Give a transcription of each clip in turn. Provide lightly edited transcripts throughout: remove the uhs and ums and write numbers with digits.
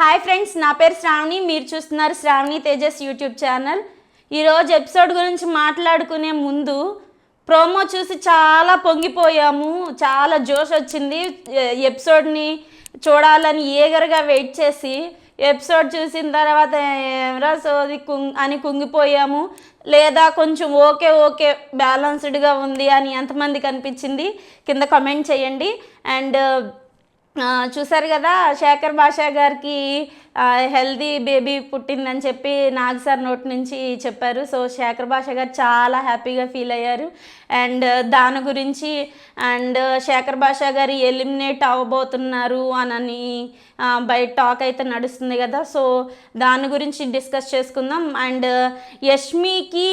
Hi friends, నా పేరు శ్రావణి. మీరు చూస్తున్నారు శ్రావణి తేజస్ యూట్యూబ్ ఛానల్. ఈరోజు ఎపిసోడ్ గురించి మాట్లాడుకునే ముందు ప్రోమో చూసి చాలా పొంగిపోయాము. చాలా జోష్ వచ్చింది. ఎపిసోడ్ని చూడాలని ఏగరగా వెయిట్ చేసి ఎపిసోడ్ చూసిన తర్వాత ఏమరా సోది అని కుంగిపోయాము, లేదా కొంచెం ఓకే బ్యాలన్స్డ్గా ఉంది అని ఎంతమందికి అనిపించింది కింద కామెంట్ చేయండి. అండ్ చూసారు కదా, శేఖర్ భాషా గారికి హెల్దీ బేబీ పుట్టిందని చెప్పి నాగ్ సార్ నోటి నుంచి చెప్పారు. సో శేఖర్ భాషా గారు చాలా హ్యాపీగా ఫీల్ అయ్యారు. అండ్ దాని గురించి అండ్ శేఖర్ భాషా గారు ఎలిమినేట్ అవ్వబోతున్నారు అని బయట టాక్ అయితే నడుస్తుంది కదా. సో దాని గురించి డిస్కస్ చేసుకుందాం. అండ్ యష్మికి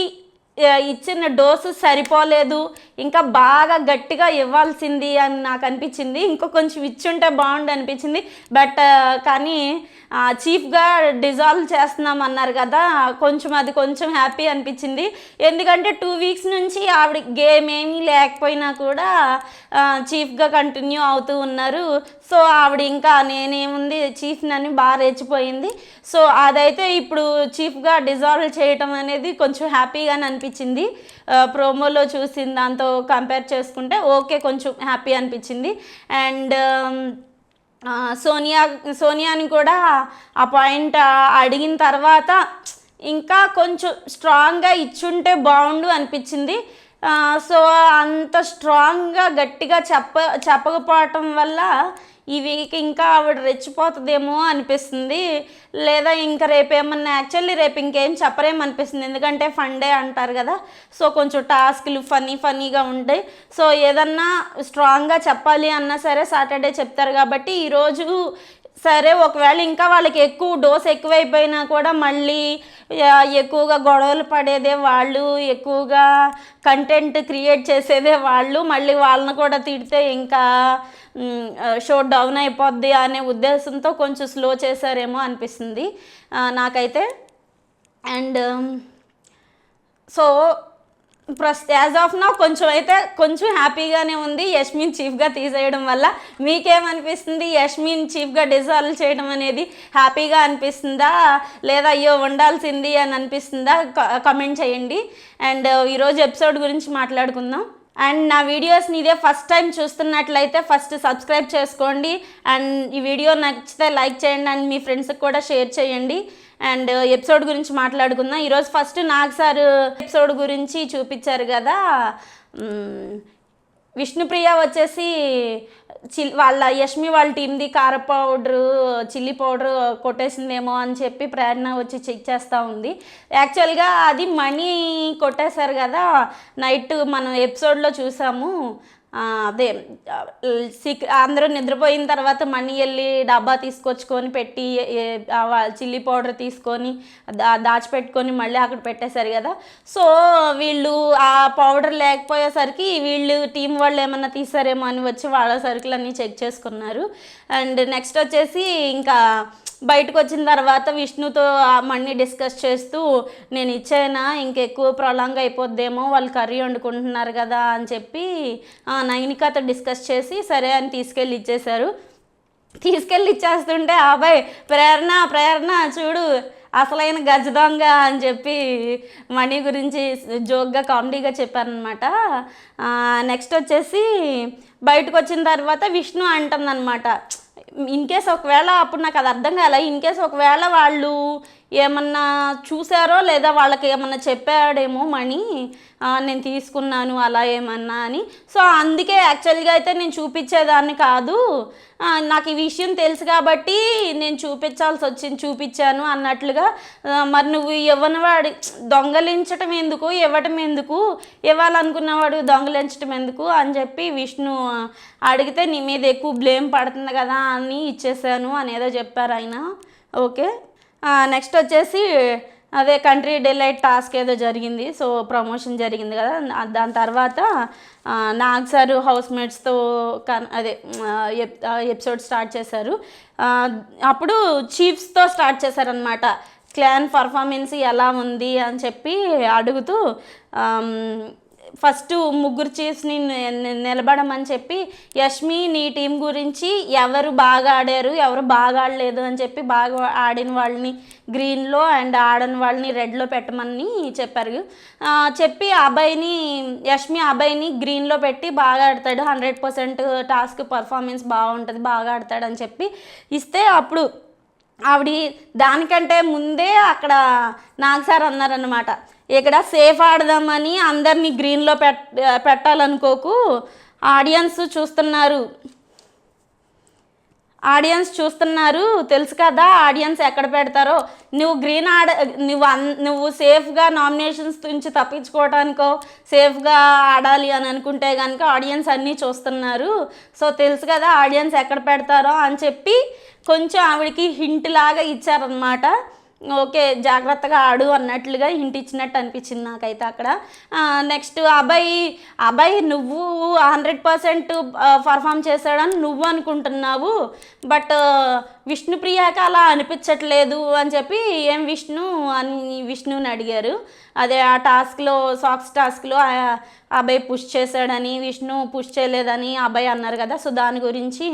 ఇచ్చిన డోసు సరిపోలేదు, ఇంకా బాగా గట్టిగా ఇవ్వాల్సింది అని నాకు అనిపించింది. ఇంకో కొంచెం ఇచ్చుంటే బాగుండు అనిపించింది. బట్ కానీ చీఫ్గా డిజాల్వ్ చేస్తున్నాం అన్నారు కదా, అది కొంచెం హ్యాపీ అనిపించింది. ఎందుకంటే 2 వీక్స్ నుంచి ఆవిడ గేమ్ ఏమీ లేకపోయినా కూడా చీఫ్గా కంటిన్యూ అవుతూ ఉన్నారు. సో ఆవిడ ఇంకా నేనేముంది చీఫ్ అని బాగా రెచ్చిపోయింది. సో అదైతే ఇప్పుడు చీఫ్గా డిజాల్వ్ చేయటం అనేది కొంచెం హ్యాపీగానే అనిపించింది. ప్రోమోలో చూసిన దాంతో కంపేర్ చేసుకుంటే ఓకే, కొంచెం హ్యాపీ అనిపించింది. అండ్ సోనియాని కూడా ఆ పాయింట్ అడిగిన తర్వాత ఇంకా కొంచెం స్ట్రాంగ్గా ఇచ్చుంటే బాగుండు అనిపించింది. సో అంత స్ట్రాంగ్గా గట్టిగా చెప్పకపోవటం వల్ల ఈ వీక్ ఇంకా ఆవిడ రెచ్చిపోతుందేమో అనిపిస్తుంది. లేదా ఇంకా రేపు ఇంకేం చెప్పరేమనిపిస్తుంది. ఎందుకంటే ఫండే అంటారు కదా. సో కొంచెం టాస్క్లు ఫన్నీగా ఉంటాయి. సో ఏదన్నా స్ట్రాంగ్గా చెప్పాలి అన్నా సరే సాటర్డే చెప్తారు కాబట్టి ఈరోజు సరే, ఒకవేళ ఇంకా వాళ్ళకి డోస్ ఎక్కువైపోయినా కూడా మళ్ళీ ఎక్కువగా గొడవలు పడేదే వాళ్ళు, ఎక్కువగా కంటెంట్ క్రియేట్ చేసేదే వాళ్ళు, మళ్ళీ వాళ్ళని కూడా తిడితే ఇంకా షో డౌన్ అయిపోద్ది అనే ఉద్దేశంతో కొంచెం స్లో చేశారేమో అనిపిస్తుంది నాకైతే. And so as of now కొంచెం హ్యాపీగానే ఉంది యష్మిన్ చీఫ్గా తీసేయడం వల్ల. మీకేమనిపిస్తుంది? యష్మిన్ చీఫ్గా డిజాల్వ్ చేయడం అనేది హ్యాపీగా అనిపిస్తుందా, లేదా అయ్యో ఉండాల్సింది అని అనిపిస్తుందా? కామెంట్ చేయండి. అండ్ ఈరోజు ఎపిసోడ్ గురించి మాట్లాడుకుందాం. అండ్ నా వీడియోస్ని ఇదే ఫస్ట్ టైం చూస్తున్నట్లయితే ఫస్ట్ సబ్స్క్రైబ్ చేసుకోండి. అండ్ ఈ వీడియో నచ్చితే లైక్ చేయండి అండ్ మీ ఫ్రెండ్స్కి కూడా షేర్ చేయండి. అండ్ ఎపిసోడ్ గురించి మాట్లాడుకుందాం. ఈరోజు ఫస్ట్ నాగ్ సార్ ఎపిసోడ్ గురించి చూపించారు కదా. విష్ణుప్రియ వచ్చేసి వాళ్ళ యష్మి వాళ్ళ టీంది కార పౌడరు చిల్లీ పౌడరు కొట్టేసిందేమో అని చెప్పి ప్రేరణ వచ్చి చెక్ చేస్తూ ఉంది. యాక్చువల్గా అది మనీ కొట్టేశారు కదా, నైట్ మనం ఎపిసోడ్లో చూసాము. అదే అందరూ నిద్రపోయిన తర్వాత మనీ వెళ్ళి డబ్బా తీసుకొచ్చుకొని పెట్టి చిల్లీ పౌడర్ తీసుకొని దాచిపెట్టుకొని మళ్ళీ అక్కడ పెట్టేశారు కదా. సో వీళ్ళు ఆ పౌడర్ లేకపోయేసరికి వీళ్ళు టీం వాళ్ళు ఏమన్నా తీసారేమో అని వచ్చి వాళ్ళ సరుకులన్నీ చెక్ చేసుకున్నారు. అండ్ నెక్స్ట్ వచ్చేసి ఇంకా బయటకు వచ్చిన తర్వాత విష్ణుతో మనీ డిస్కస్ చేస్తూ నేను ఇచ్చేనా ఇంకెక్కువ ప్రొలాంగ్ అయిపోద్దేమో, వాళ్ళు కర్రీ వండుకుంటున్నారు కదా అని చెప్పి నైనికాతో డిస్కస్ చేసి సరే అని తీసుకెళ్ళి ఇచ్చేస్తుంటే అబ్బాయి ప్రేరణ చూడు అసలైన గజ దొంగ అని చెప్పి మనీ గురించి జోక్గా కామెడీగా చెప్పారనమాట. నెక్స్ట్ వచ్చేసి బయటకు వచ్చిన తర్వాత విష్ణు అంటుందన్నమాట, ఇన్కేస్ ఒకవేళ అప్పుడు నాకు అది అర్థం కాలే, ఇన్కేస్ ఒకవేళ వాళ్ళు ఏమన్నా చూసారో లేదా వాళ్ళకి ఏమన్నా చెప్పాడేమో మనీ నేను తీసుకున్నాను అలా ఏమన్నా అని. సో అందుకే యాక్చువల్గా అయితే నేను చూపించేదాన్ని కాదు, నాకు ఈ విషయం తెలుసు కాబట్టి నేను చూపించాను అన్నట్లుగా. మరి నువ్వు ఇవ్వనివాడు దొంగలించటం ఎందుకు, ఇవ్వటం ఎందుకు, ఇవ్వాలనుకున్నవాడు దొంగలించటం ఎందుకు అని చెప్పి విష్ణు అడిగితే నీ మీద ఎక్కువ బ్లేమ్ పడుతుంది కదా అని ఇచ్చేసాను అనేదో చెప్పారు ఆయన. ఓకే, నెక్స్ట్ వచ్చేసి అదే కంట్రీ డిలైట్ టాస్క్ ఏదో జరిగింది. సో ప్రమోషన్ జరిగింది కదా, దాని తర్వాత నాగ్ సార్ హౌస్మేట్స్తో అదే ఎపిసోడ్ స్టార్ట్ చేశారు. అప్పుడు చీఫ్స్తో స్టార్ట్ చేశారనమాట. క్లాన్ పర్ఫార్మెన్స్ ఎలా ఉంది అని చెప్పి అడుగుతూ ఫస్ట్ ముగ్గురు చీఫ్స్ని నిలబడమని చెప్పి యష్మి నీ టీం గురించి ఎవరు బాగా ఆడారు ఎవరు బాగా ఆడలేదు అని చెప్పి బాగా ఆడిన వాళ్ళని గ్రీన్లో అండ్ ఆడని వాళ్ళని రెడ్లో పెట్టమని చెప్పారు. చెప్పి యష్మి అబ్బాయిని గ్రీన్లో పెట్టి బాగా ఆడతాడు, 100% టాస్క్ పర్ఫార్మెన్స్ బాగుంటుంది, బాగా ఆడతాడు అని చెప్పి ఇస్తే అప్పుడు ఆవిడ దానికంటే ముందే అక్కడ నాగ్ సార్ అన్నారన్నమాట, ఇక్కడ సేఫ్ ఆడదామని అందరినీ గ్రీన్లో పెట్టాలనుకోకు, ఆడియన్స్ చూస్తున్నారు తెలుసు కదా ఆడియన్స్ ఎక్కడ పెడతారో, నువ్వు గ్రీన్ నువ్వు సేఫ్గా నామినేషన్స్ నుంచి తప్పించుకోవడానికో సేఫ్గా ఆడాలి అని అనుకుంటే కనుక ఆడియన్స్ అన్నీ చూస్తున్నారు, సో తెలుసు కదా ఆడియన్స్ ఎక్కడ పెడతారో అని చెప్పి కొంచెం ఆవిడకి హింట్ లాగా ఇచ్చారనమాట. ఓకే జాగ్రత్తగా ఆడు అన్నట్లుగా హింట్ ఇచ్చినట్టు అనిపించింది నాకైతే అక్కడ. నెక్స్ట్ అబ్బాయి నువ్వు 100% పర్ఫామ్ చేశాడని నువ్వు అనుకుంటున్నావు, బట్ విష్ణుప్రియకి అలా అనిపించట్లేదు అని చెప్పి ఏం విష్ణుని అడిగారు. అదే ఆ టాస్క్లో సాక్స్ టాస్క్లో అబ్బాయి పుష్ చేశాడని విష్ణు పుష్ చేయలేదని అబ్బాయి అన్నారు కదా, సో దాని గురించి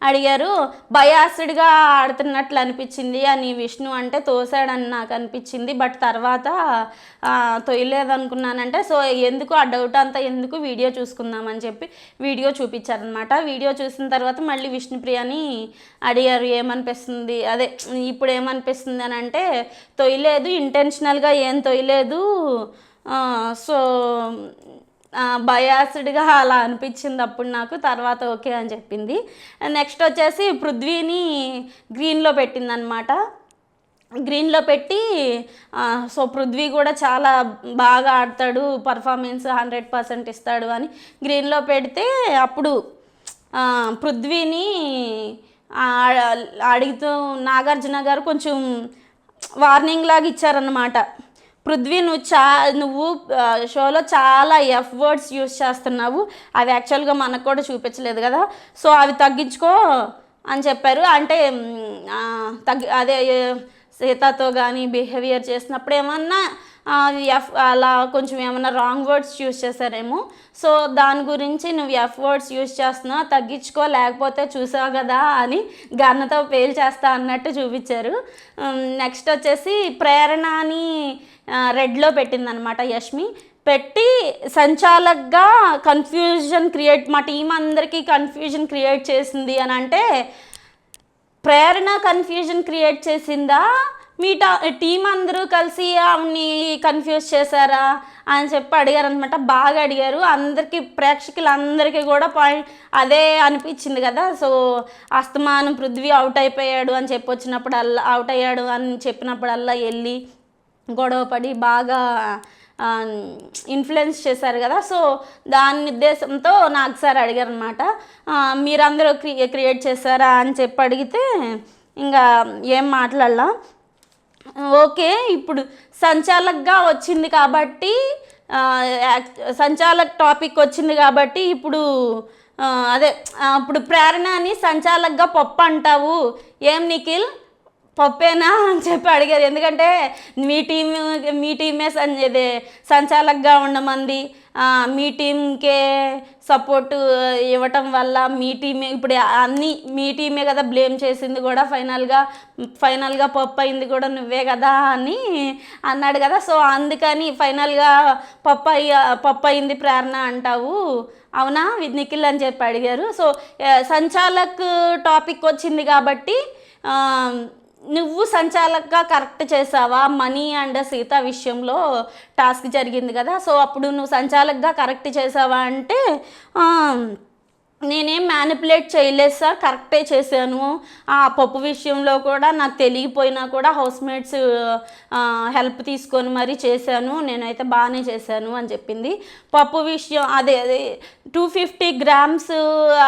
అడిగారు. బయాస్డ్గా ఆడుతున్నట్లు అనిపించింది అని విష్ణు అంటే తోసాడని నాకు అనిపించింది, బట్ తర్వాత తొయ్యలేదనుకున్నానంటే, సో ఎందుకు ఆ డౌట్ అంతా ఎందుకు వీడియో చూసుకుందామని చెప్పి వీడియో చూపించారనమాట. వీడియో చూసిన తర్వాత మళ్ళీ విష్ణుప్రియని అడిగారు ఏమనిపిస్తుంది, అదే ఇప్పుడు ఏమనిపిస్తుంది అని అంటే తొయ్యలేదు, ఇంటెన్షనల్గా ఏం తొయ్యలేదు, సో బయాస్డ్గా అలా అనిపించింది అప్పుడు నాకు, తర్వాత ఓకే అని చెప్పింది. నెక్స్ట్ వచ్చేసి పృథ్వీని గ్రీన్లో పెట్టిందనమాట. గ్రీన్లో పెట్టి సో పృథ్వీ కూడా చాలా బాగా ఆడతాడు, పర్ఫార్మెన్స్ 100% ఇస్తాడు అని గ్రీన్లో పెడితే అప్పుడు పృథ్వీని అడుగుతూ నాగార్జున గారు కొంచెం వార్నింగ్ లాగా ఇచ్చారన్నమాట. పృథ్వీ నువ్వు షోలో చాలా ఎఫ్ వర్డ్స్ యూజ్ చేస్తున్నావు, అవి యాక్చువల్గా మనకు కూడా చూపించలేదు కదా, సో అవి తగ్గించుకో అని చెప్పారు. అంటే అదే సీతతో కానీ బిహేవియర్ చేసినప్పుడు ఏమన్నా అలా కొంచెం ఏమన్నా రాంగ్ వర్డ్స్ యూజ్ చేశారేమో, సో దాని గురించి నువ్వు ఎఫ్ వర్డ్స్ యూజ్ చేస్తున్నావు తగ్గించుకో, లేకపోతే చూసావు కదా అని గన్నతో పేల్ చేస్తా అన్నట్టు చూపించారు. నెక్స్ట్ వచ్చేసి ప్రేరణని రెడ్లో పెట్టిందనమాట యష్మి. పెట్టి సంచాలక్గా మా టీం అందరికీ కన్ఫ్యూజన్ క్రియేట్ చేసింది అని అంటే ప్రేరణ కన్ఫ్యూజన్ క్రియేట్ చేసిందా, మీ టీం అందరూ కలిసి ఆవిడ్ని కన్ఫ్యూజ్ చేశారా అని చెప్పి అడిగారనమాట. బాగా అడిగారు, అందరికీ ప్రేక్షకులందరికీ కూడా పాయింట్ అదే అనిపించింది కదా. సో అస్తమానం పృథ్వీ అవుట్ అయిపోయాడు అని చెప్పి వచ్చినప్పుడల్లా అవుట్ అయ్యాడు అని చెప్పినప్పుడల్లా వెళ్ళి గొడవపడి బాగా ఇన్ఫ్లుయెన్స్ చేశారు కదా, సో దాని ఉద్దేశంతో నాకు సార్ అడిగారు అనమాట, మీరందరూ క్రియేట్ చేశారా అని చెప్పి అడిగితే ఇంకా ఏం మాట్లాడలా. ఓకే ఇప్పుడు సంచాలక్గా వచ్చింది కాబట్టి సంచాలక్ టాపిక్ వచ్చింది కాబట్టి ఇప్పుడు ఇప్పుడు ప్రేరణని సంచాలక్గా పప్పు అంటావు ఏం నిఖిల్ పప్పేనా అని చెప్పి అడిగారు. ఎందుకంటే మీ టీమే సంచాలక్గా ఉండమంది, మీ టీంకే సపోర్టు ఇవ్వటం వల్ల మీ టీమే ఇప్పుడు అన్నీ మీ టీమే కదా బ్లేమ్ చేసింది కూడా, ఫైనల్గా పప్పు అయింది కూడా నువ్వే కదా అని అన్నాడు కదా. సో అందుకని ఫైనల్గా పప్పు అయింది ప్రేరణ అంటావు అవునా నిఖిల్ అని చెప్పి అడిగారు. సో సంచాలక్ టాపిక్ వచ్చింది కాబట్టి నువ్వు సంచాలక్గా కరెక్ట్ చేసావా, మనీ అండ్ సీత విషయంలో టాస్క్ జరిగింది కదా, సో అప్పుడు నువ్వు సంచాలక్గా కరెక్ట్ చేసావా అంటే నేనేం మ్యానిపులేట్ చేయలేదు సార్, కరెక్టే చేశాను, ఆ పప్పు విషయంలో కూడా నాకు తెలియపోయినా కూడా హౌస్మేట్స్ హెల్ప్ తీసుకొని మరీ చేశాను, నేనైతే బాగానే చేశాను అని చెప్పింది. పప్పు విషయం అదే 250 grams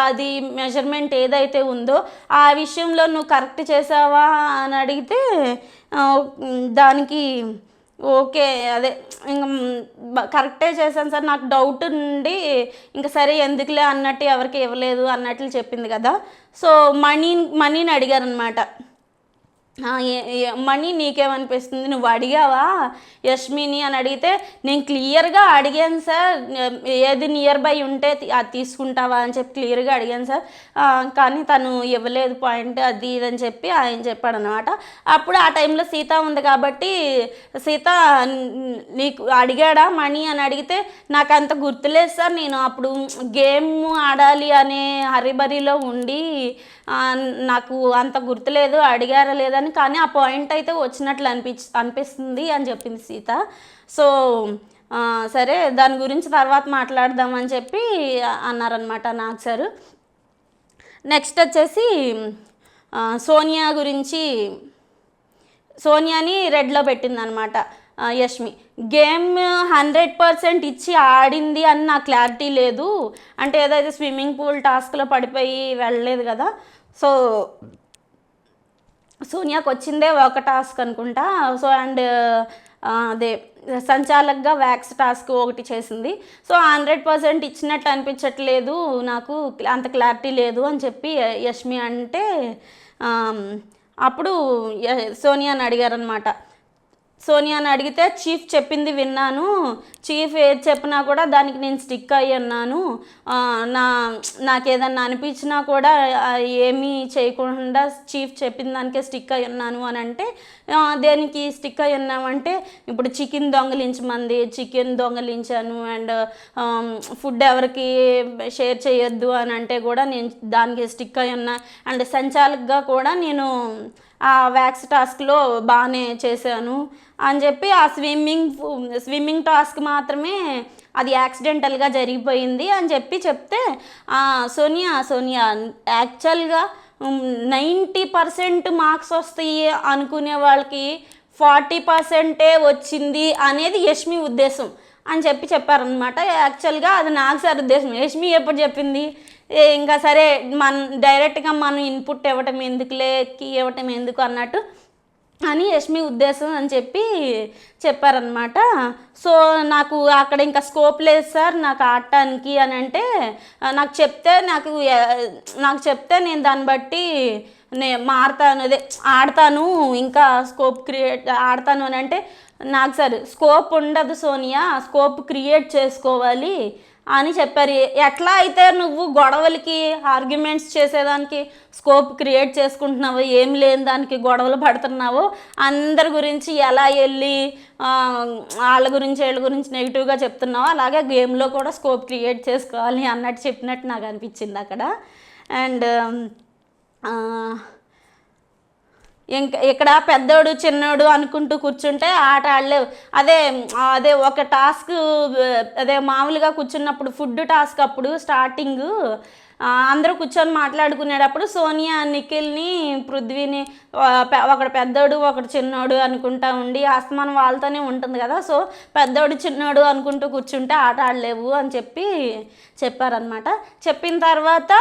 అది మెజర్మెంట్ ఏదైతే ఉందో ఆ విషయంలో నువ్వు కరెక్ట్ చేసావా అని అడిగితే దానికి ఓకే అదే ఇంకా కరెక్టే చేశాను సార్, నాకు డౌట్ ఉండి ఇంకా సరే ఎందుకులే అన్నట్టు ఎవరికి ఇవ్వలేదు అన్నట్లు చెప్పింది కదా. సో మనీని అడిగారనమాట. మణి నీకేమనిపిస్తుంది, నువ్వు అడిగావా యష్మిని అని అడిగితే, నేను క్లియర్గా అడిగాను సార్, ఏది నియర్ బై ఉంటే అది తీసుకుంటావా అని చెప్పి క్లియర్గా అడిగాను సార్, కానీ తను ఇవ్వలేదు పాయింట్ అది ఇది అని చెప్పి ఆయన చెప్పాడు అనమాట. అప్పుడు ఆ టైంలో సీత ఉంది కాబట్టి, సీత నీకు అడిగాడా మణి అని అడిగితే, నాకు అంత గుర్తులేదు సార్, నేను అప్పుడు గేమ్ ఆడాలి అనే హరిబరిలో ఉండి నాకు అంత గుర్తులేదు అడిగారా లేదని, కానీ ఆ పాయింట్ అయితే వచ్చినట్లు అనిపిస్తుంది అని చెప్పింది సీత. సో సరే దాని గురించి తర్వాత మాట్లాడదామని చెప్పి అన్నారనమాట నాగ్ సార్. నెక్స్ట్ వచ్చేసి సోనియా గురించి, సోనియాని రెడ్లో పెట్టిందనమాట యష్మి. గేమ్ 100% ఇచ్చి ఆడింది అని నాకు క్లారిటీ లేదు, అంటే ఏదైతే స్విమ్మింగ్ పూల్ టాస్క్లో పడిపోయి వెళ్ళలేదు కదా, సో సోనియాకి వచ్చిందే ఒక టాస్క్ అనుకుంటా. సో అండ్ అదే సంచాలక్గా వ్యాక్స్ టాస్క్ ఒకటి చేసింది. సో 100% ఇచ్చినట్లు అనిపించట్లేదు నాకు, అంత క్లారిటీ లేదు అని చెప్పి యష్మి అంటే, అప్పుడు సోనియాని అడిగారనమాట. సోనియాని అడిగితే, చీఫ్ చెప్పింది విన్నాను, చీఫ్ ఏది చెప్పినా కూడా దానికి నేను స్టిక్ అయ్యి ఉన్నాను, నాకు ఏదన్నా అనిపించినా కూడా ఏమీ చేయకుండా చీఫ్ చెప్పిన దానికే స్టిక్ అయ్యి ఉన్నాను అని అంటే, దేనికి స్టిక్ అయ్యి ఉన్నామంటే, ఇప్పుడు చికెన్ దొంగలించమంది, చికెన్ దొంగలించాను, అండ్ ఫుడ్ ఎవరికి షేర్ చేయొద్దు అని అంటే కూడా నేను దానికి స్టిక్ అయ్యి ఉన్నా, అండ్ సంచాలకుగా కూడా నేను ఆ వ్యాక్స్ టాస్క్లో బాగానే చేశాను అని చెప్పి, ఆ స్విమ్మింగ్ టాస్క్ మాత్రమే అది యాక్సిడెంటల్గా జరిగిపోయింది అని చెప్తే, సోనియా యాక్చువల్గా 90% మార్క్స్ వస్తాయి అనుకునే వాళ్ళకి 40% వచ్చింది అనేది యష్మి ఉద్దేశం అని చెప్పారనమాట. యాక్చువల్గా అది నాకు సార్ ఉద్దేశం, యష్మి ఎప్పుడు చెప్పింది, ఇంకా సరే డైరెక్ట్గా మనం ఇన్పుట్ ఇవ్వటం ఎందుకులే, కీ ఇవ్వటం ఎందుకు అన్నట్టు అని యష్మి ఉద్దేశం అని చెప్పారనమాట. సో నాకు అక్కడ ఇంకా స్కోప్ లేదు సార్ నాకు ఆడటానికి అని అంటే, నాకు చెప్తే నేను దాన్ని బట్టి మారుతాను, అదే ఆడతాను, ఇంకా స్కోప్ క్రియేట్ ఆడతాను అని అంటే, నాకు సార్ స్కోప్ ఉండదు సోనియా, స్కోప్ క్రియేట్ చేసుకోవాలి అని చెప్పారు. ఎట్లా అయితే నువ్వు గొడవలకి ఆర్గ్యుమెంట్స్ చేసేదానికి స్కోప్ క్రియేట్ చేసుకుంటున్నావో, ఏం లేని దానికి గొడవలు పడుతున్నావో, అందరి గురించి ఎలా వెళ్ళి వాళ్ళ గురించి వీళ్ళ గురించి నెగిటివ్గా చెప్తున్నావో, అలాగే గేమ్లో కూడా స్కోప్ క్రియేట్ చేసుకోవాలి అన్నట్టు చెప్పినట్టు నాకు అనిపించింది అక్కడ. అండ్ ఇంకా ఇక్కడ పెద్దోడు చిన్నోడు అనుకుంటూ కూర్చుంటే ఆట ఆడలేవు. అదే ఒక టాస్క్, అదే మామూలుగా కూర్చున్నప్పుడు ఫుడ్ టాస్క్ అప్పుడు స్టార్టింగ్ అందరూ కూర్చొని మాట్లాడుకునేటప్పుడు సోనియా నిఖిల్ని పృథ్వీని ఒకడు పెద్దోడు ఒకడు చిన్నోడు అనుకుంటా ఉండి ఆస్తమానం వాళ్ళతోనే ఉంటుంది కదా, సో పెద్దోడు చిన్నోడు అనుకుంటూ కూర్చుంటే ఆట ఆడలేవు అని చెప్పారనమాట. చెప్పిన తర్వాత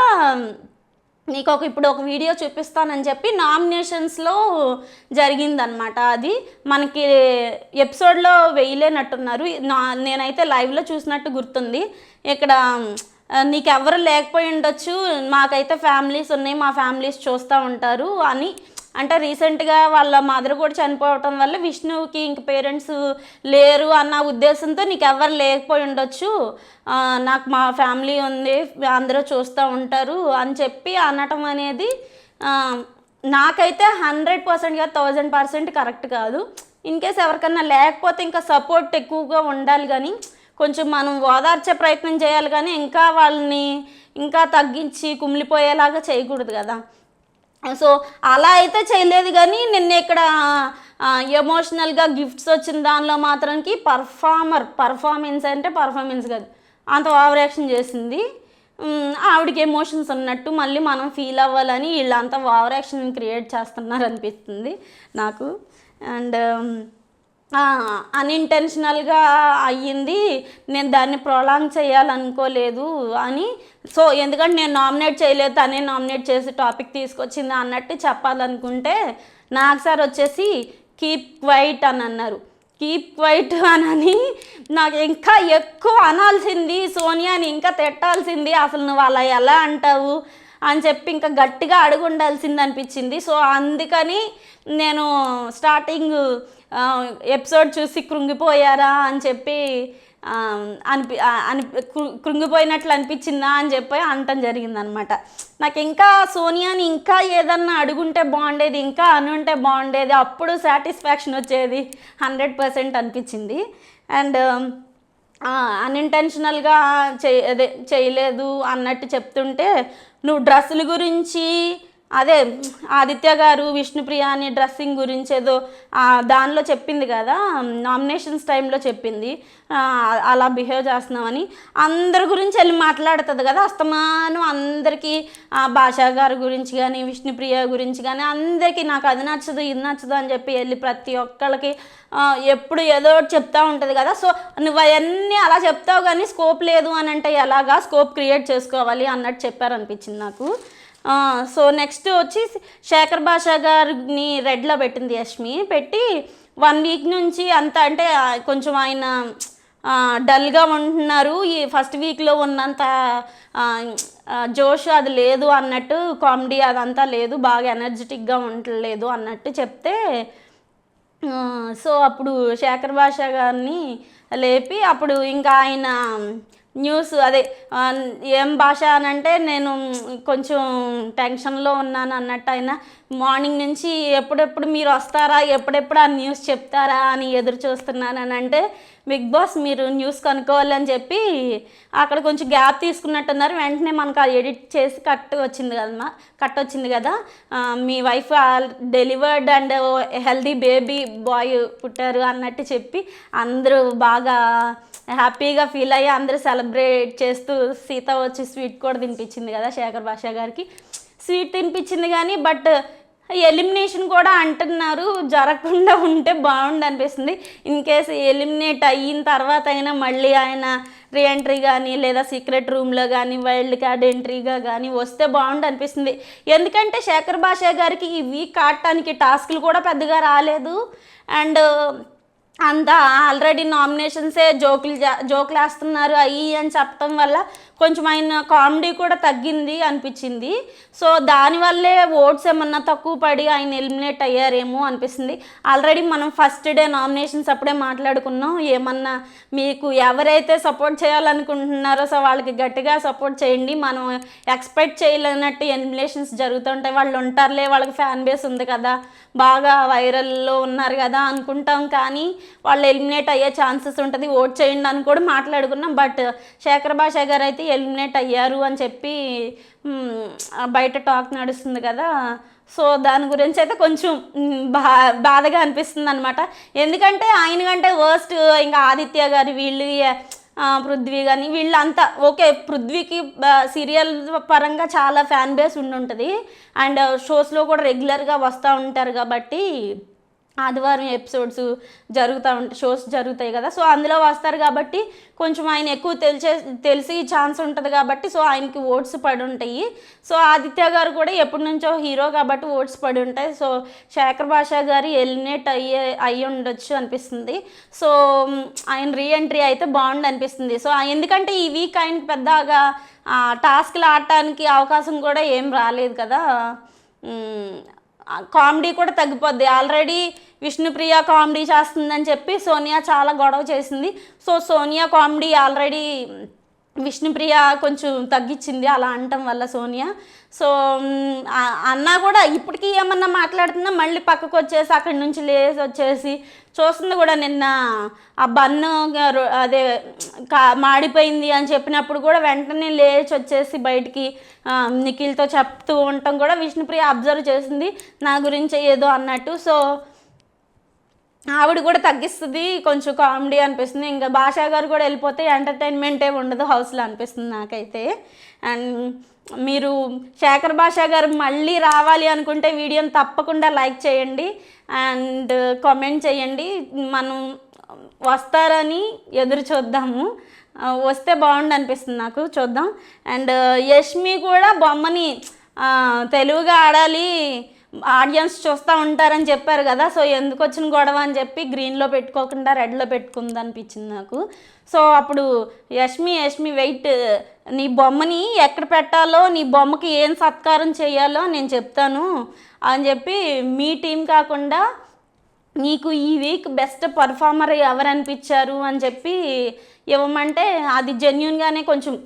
నీకు ఇప్పుడు ఒక వీడియో చూపిస్తానని చెప్పి నామినేషన్స్లో జరిగిందనమాట. అది మనకి ఎపిసోడ్లో వేయలేనట్టున్నారు, నేనైతే లైవ్లో చూసినట్టు గుర్తుంది. ఇక్కడ నీకెవరు లేకపోయి ఉండొచ్చు, మాకైతే ఫ్యామిలీస్ ఉన్నాయి, మా ఫ్యామిలీస్ చూస్తూ ఉంటారు అని అంటే, రీసెంట్గా వాళ్ళ మదర్ కూడా చనిపోవటం వల్ల విష్ణువుకి ఇంక పేరెంట్స్ లేరు అన్న ఉద్దేశంతో నీకు ఎవరు లేకపోయి ఉండొచ్చు, నాకు మా ఫ్యామిలీ ఉంది, అందరూ చూస్తూ ఉంటారు అని చెప్పి అనటం అనేది నాకైతే 100% కాదు 1000% కరెక్ట్ కాదు. ఇన్కేస్ ఎవరికన్నా లేకపోతే ఇంకా సపోర్ట్ ఎక్కువగా ఉండాలి, కానీ కొంచెం మనం ఓదార్చే ప్రయత్నం చేయాలి, కానీ ఇంకా వాళ్ళని ఇంకా తగ్గించి కుమిలిపోయేలాగా చేయకూడదు కదా. సో అలా అయితే చేయలేదు, కానీ నిన్న ఇక్కడ ఎమోషనల్గా గిఫ్ట్స్ వచ్చిన దానిలో మాత్రానికి పర్ఫార్మెన్స్ అంటే పర్ఫార్మెన్స్ కాదు, అంత ఓవర్ యాక్షన్ చేసింది. ఆవిడకి ఎమోషన్స్ ఉన్నట్టు మళ్ళీ మనం ఫీల్ అవ్వాలని వీళ్ళంతా ఓవర్ యాక్షన్ క్రియేట్ చేస్తున్నారు అనిపిస్తుంది నాకు. అండ్ అన్ఇంటెన్షనల్గా అయ్యింది, నేను దాన్ని ప్రొలాంగ్ చేయాలనుకోలేదు అని. సో ఎందుకంటే నేను నామినేట్ చేయలేదు, తనే నామినేట్ చేసి టాపిక్ తీసుకొచ్చింది అన్నట్టు చెప్పాలనుకుంటే, నాకు సార్ వచ్చేసి కీప్ క్వైట్ అని అన్నారు. కీప్ క్వైట్ అని నాకు ఇంకా ఎక్కువ అనాల్సింది, సోనియాని ఇంకా తిట్టాల్సింది, అసలు నువ్వు అలా ఎలా అంటావు, అని చెప్పి ఇంకా గట్టిగా అడుగు ఉండాల్సింది అనిపించింది. సో అందుకని నేను స్టార్టింగ్ ఎపిసోడ్ చూసి కృంగిపోయారా అని చెప్పి కృంగిపోయినట్లు అనిపించిందా అని చెప్పి అనటం జరిగిందనమాట. నాకు ఇంకా సోనియాని ఇంకా ఏదన్నా అడుగుంటే బాగుండేది, ఇంకా అనుంటే బాగుండేది, అప్పుడు సాటిస్ఫాక్షన్ వచ్చేది 100% అనిపించింది. అండ్ అన్ఇంటెన్షనల్గా చేయలేదు అన్నట్టు చెప్తుంటే, నువ్వు డ్రెస్సుల గురించి అదే ఆదిత్య గారు విష్ణుప్రియ అని డ్రెస్సింగ్ గురించి ఏదో దానిలో చెప్పింది కదా, నామినేషన్స్ టైంలో చెప్పింది అలా బిహేవ్ చేస్తున్నామని. అందరి గురించి వెళ్ళి మాట్లాడుతుంది కదా అస్తమానం, అందరికీ భాషా గారి గురించి కానీ విష్ణుప్రియ గురించి కానీ అందరికీ నాకు అది నచ్చదు ఇది నచ్చదు అని చెప్పి వెళ్ళి ప్రతి ఒక్కళ్ళకి ఎప్పుడు ఏదో చెప్తూ ఉంటుంది కదా. సో నువ్వు అవన్నీ అలా చెప్తావు కానీ స్కోప్ లేదు అని అంటే ఎలాగా, స్కోప్ క్రియేట్ చేసుకోవాలి అన్నట్టు చెప్పారనిపించింది నాకు. సో నెక్స్ట్ వచ్చి శేఖర్ భాషా గారిని రెడ్లో పెట్టింది యష్మి. పెట్టి 1 వీక్ నుంచి అంత అంటే కొంచెం ఆయన డల్గా ఉంటున్నారు, ఈ ఫస్ట్ వీక్లో ఉన్నంత జోష్ అది లేదు అన్నట్టు, కామెడీ అదంతా లేదు, బాగా ఎనర్జెటిక్గా ఉండలేదు అన్నట్టు చెప్తే, సో అప్పుడు శేఖర్ భాషా గారిని లేపి అప్పుడు ఇంకా ఆయన న్యూస్ అదే ఏం భాష అని అంటే నేను కొంచెం టెన్షన్లో ఉన్నాను అన్నట్టు ఆయన మార్నింగ్ నుంచి ఎప్పుడెప్పుడు మీరు వస్తారా, ఎప్పుడెప్పుడు ఆ న్యూస్ చెప్తారా అని ఎదురు చూస్తున్నాను అని అంటే, బిగ్ బాస్ మీరు న్యూస్ కనుక్కోవాలని చెప్పి అక్కడ కొంచెం గ్యాప్ తీసుకున్నట్టున్నారు. వెంటనే మనకు అది ఎడిట్ చేసి కట్ వచ్చింది కదా, మీ wife delivered and healthy baby boy పుట్టారు అన్నట్టు చెప్పి అందరూ బాగా హ్యాపీగా ఫీల్ అయ్యి అందరూ సెలబ్రేట్ చేస్తూ సీత వచ్చి స్వీట్ కూడా తినిపించింది కదా శేఖర్ భాషా గారికి. స్వీట్ తినిపించింది కానీ బట్ ఎలిమినేషన్ కూడా అంటున్నారు, జరగకుండా ఉంటే బాగుండు అనిపిస్తుంది. ఇన్ కేసు ఎలిమినేట్ అయిన తర్వాత అయినా మళ్ళీ ఆయన రీఎంట్రీ కానీ లేదా సీక్రెట్ రూమ్లో కానీ వైల్డ్ కార్డ్ ఎంట్రీగా కానీ వస్తే బాగుండు అనిపిస్తుంది. ఎందుకంటే శేఖర్ భాషా గారికి ఈ వీక్ ఆడటానికి టాస్క్లు కూడా పెద్దగా రాలేదు. అండ్ అంతా ఆల్రెడీ నామినేషన్సే జోకులు వేస్తున్నారు అయ్యి అని చెప్పడం వల్ల కొంచెం ఆయన కామెడీ కూడా తగ్గింది అనిపించింది. సో దానివల్లే ఓట్స్ ఏమన్నా తక్కువ పడి ఆయన ఎలిమినేట్ అయ్యారేమో అనిపిస్తుంది. ఆల్రెడీ మనం ఫస్ట్ డే నామినేషన్స్ అప్పుడే మాట్లాడుకున్నాం, ఏమన్నా మీకు ఎవరైతే సపోర్ట్ చేయాలనుకుంటున్నారో సో వాళ్ళకి గట్టిగా సపోర్ట్ చేయండి, మనం ఎక్స్పెక్ట్ చేయలేనట్టు ఎలిమినేషన్స్ జరుగుతుంటాయి, వాళ్ళు ఉంటారులే వాళ్ళకి ఫ్యాన్ బేస్ ఉంది కదా, బాగా వైరల్లో ఉన్నారు కదా అనుకుంటాం, కానీ వాళ్ళు ఎలిమినేట్ అయ్యే ఛాన్సెస్ ఉంటుంది, ఓట్ చేయండి అని కూడా మాట్లాడుకున్నాం. బట్ శేఖర్ భాషా గారు అయితే ఎలిమినేట్ అయ్యారు అని చెప్పి బయట టాక్ నడుస్తుంది కదా. సో దాని గురించి అయితే కొంచెం బాధగా అనిపిస్తుంది అనమాట. ఎందుకంటే ఆయన కంటే వర్స్ట్ ఇంకా ఆదిత్య గారు వీళ్ళు పృథ్వీ కానీ వీళ్ళంతా ఓకే, పృథ్వీకి సీరియల్ పరంగా చాలా ఫ్యాన్ బేస్ ఉంటుంది అండ్ షోస్లో కూడా రెగ్యులర్గా వస్తూ ఉంటారు కాబట్టి ఆదివారం ఎపిసోడ్స్ షోస్ జరుగుతాయి కదా, సో అందులో వస్తారు కాబట్టి కొంచెం ఆయన ఎక్కువ తెలిసి ఛాన్స్ ఉంటుంది కాబట్టి సో ఆయనకి ఓట్స్ పడి ఉంటాయి. సో ఆదిత్య గారు కూడా ఎప్పటి నుంచో హీరో కాబట్టి ఓట్స్ పడి ఉంటాయి. సో శేఖర్ భాషా గారు ఎలిమినేట్ అయ్యి ఉండొచ్చు అనిపిస్తుంది. సో ఆయన రీఎంట్రీ అయితే బాగుండు అనిపిస్తుంది. సో ఎందుకంటే ఈ వీక్ ఆయనకి పెద్దగా టాస్క్లు ఆడటానికి అవకాశం కూడా ఏం రాలేదు కదా, కామెడీ కూడా తగ్గిపోద్ది. ఆల్రెడీ విష్ణుప్రియ కామెడీ చేస్తుందని చెప్పి సోనియా చాలా గొడవ చేసింది. So Sonia comedy already Vishnupriya కొంచెం తగ్గించింది అలా అనటం వల్ల సోనియా. సో అన్న కూడా ఇప్పటికీ ఏమన్నా మాట్లాడుతున్నా మళ్ళీ పక్కకు వచ్చేసి అక్కడి నుంచి లేచి వచ్చేసి చూస్తుంది కూడా. నిన్న ఆ బన్ను అదే మాడిపోయింది అని చెప్పినప్పుడు కూడా వెంటనే లేచి వచ్చేసి బయటికి నిఖిల్తో చెప్తూ ఉండటం కూడా విష్ణుప్రియ అబ్జర్వ్ చేసింది నా గురించి ఏదో అన్నట్టు. సో ఆవిడ కూడా తగ్గిస్తుంది, కొంచెం కామెడీ అనిపిస్తుంది. ఇంకా భాషా గారు కూడా వెళ్ళిపోతే ఎంటర్టైన్మెంటే ఉండదు హౌస్లో అనిపిస్తుంది నాకైతే. అండ్ మీరు శేఖర్ భాషా గారు మళ్ళీ రావాలి అనుకుంటే వీడియోని తప్పకుండా లైక్ చేయండి అండ్ కామెంట్ చేయండి. మనం వస్తారని ఎదురు చూద్దాము, వస్తే బాగుండు అనిపిస్తుంది నాకు, చూద్దాం. అండ్ యష్మి కూడా బొమ్మని తెలుగుగా ఆడాలి ఆడియన్స్ చూస్తూ ఉంటారని చెప్పారు కదా, సో ఎందుకు వచ్చిన గొడవ అని చెప్పి గ్రీన్లో పెట్టుకోకుండా రెడ్లో పెట్టుకుంది అనిపించింది నాకు. సో అప్పుడు యష్మి వెయిట్, నీ బొమ్మని ఎక్కడ పెట్టాలో, నీ బొమ్మకి ఏం సత్కారం చేయాలో నేను చెప్తాను అని చెప్పి, మీ టీం కాకుండా నీకు ఈ వీక్ బెస్ట్ పర్ఫార్మర్ ఎవరు అనిపించారు అని చెప్పి ఇవ్వమంటే, అది జెన్యున్గానే కొంచెం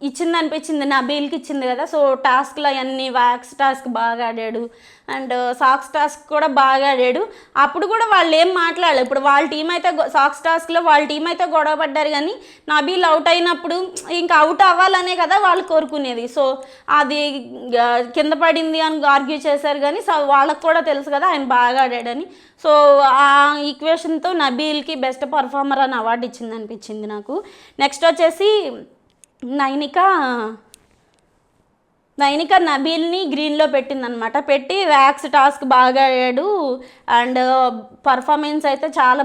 ఇచ్చింది అనిపించింది, నబీల్కి ఇచ్చింది కదా. సో టాస్క్లు అవన్నీ వ్యాక్స్ టాస్క్ బాగా ఆడాడు అండ్ సాక్స్ టాస్క్ కూడా బాగా ఆడాడు. అప్పుడు కూడా వాళ్ళు ఏం మాట్లాడలేదు. ఇప్పుడు వాళ్ళ టీం అయితే సాక్స్ టాస్క్లో వాళ్ళ టీం అయితే గొడవ పడ్డారు, కానీ నబీల్ అవుట్ అయినప్పుడు ఇంకా అవుట్ అవ్వాలనే కదా వాళ్ళు కోరుకునేది. సో అది కింద పడింది అని ఆర్గ్యూ చేశారు, కానీ సో వాళ్ళకు కూడా తెలుసు కదా ఆయన బాగా ఆడాడని. సో ఆ ఈక్వేషన్తో నబీల్కి బెస్ట్ పర్ఫార్మర్ అని అవార్డు ఇచ్చింది అనిపించింది నాకు. నెక్స్ట్ వచ్చేసి నైనిక నబీల్ని గ్రీన్లో పెట్టిందనమాట. పెట్టి వ్యాక్స్ టాస్క్ బాగా ఆడాడు అండ్ పర్ఫార్మెన్స్ అయితే చాలా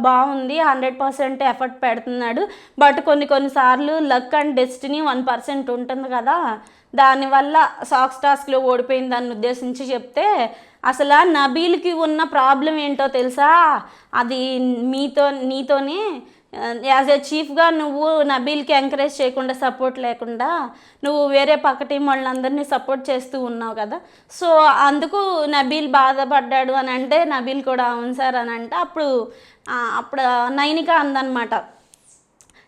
బాగుంది, 100% ఎఫర్ట్ పెడుతున్నాడు. బట్ కొన్నిసార్లు లక్ అండ్ డెస్టినీ 1% ఉంటుంది కదా, దానివల్ల సాక్స్ టాస్క్లో ఓడిపోయిందని ఉద్దేశించి చెప్తే, అసలు నబీల్కి ఉన్న ప్రాబ్లం ఏంటో తెలుసా, అది నీతోనే యాజ్ ఏ చీఫ్గా నువ్వు నబీల్కి ఎంకరేజ్ చేయకుండా, సపోర్ట్ లేకుండా నువ్వు వేరే పక్క టీం వాళ్ళందరినీ సపోర్ట్ చేస్తూ ఉన్నావు కదా, సో అందుకు నబీల్ బాధపడ్డాడు అని అంటే, నబీల్ కూడా అవును సార్ అని అంటే, అప్పుడు నైనిక అందనమాట,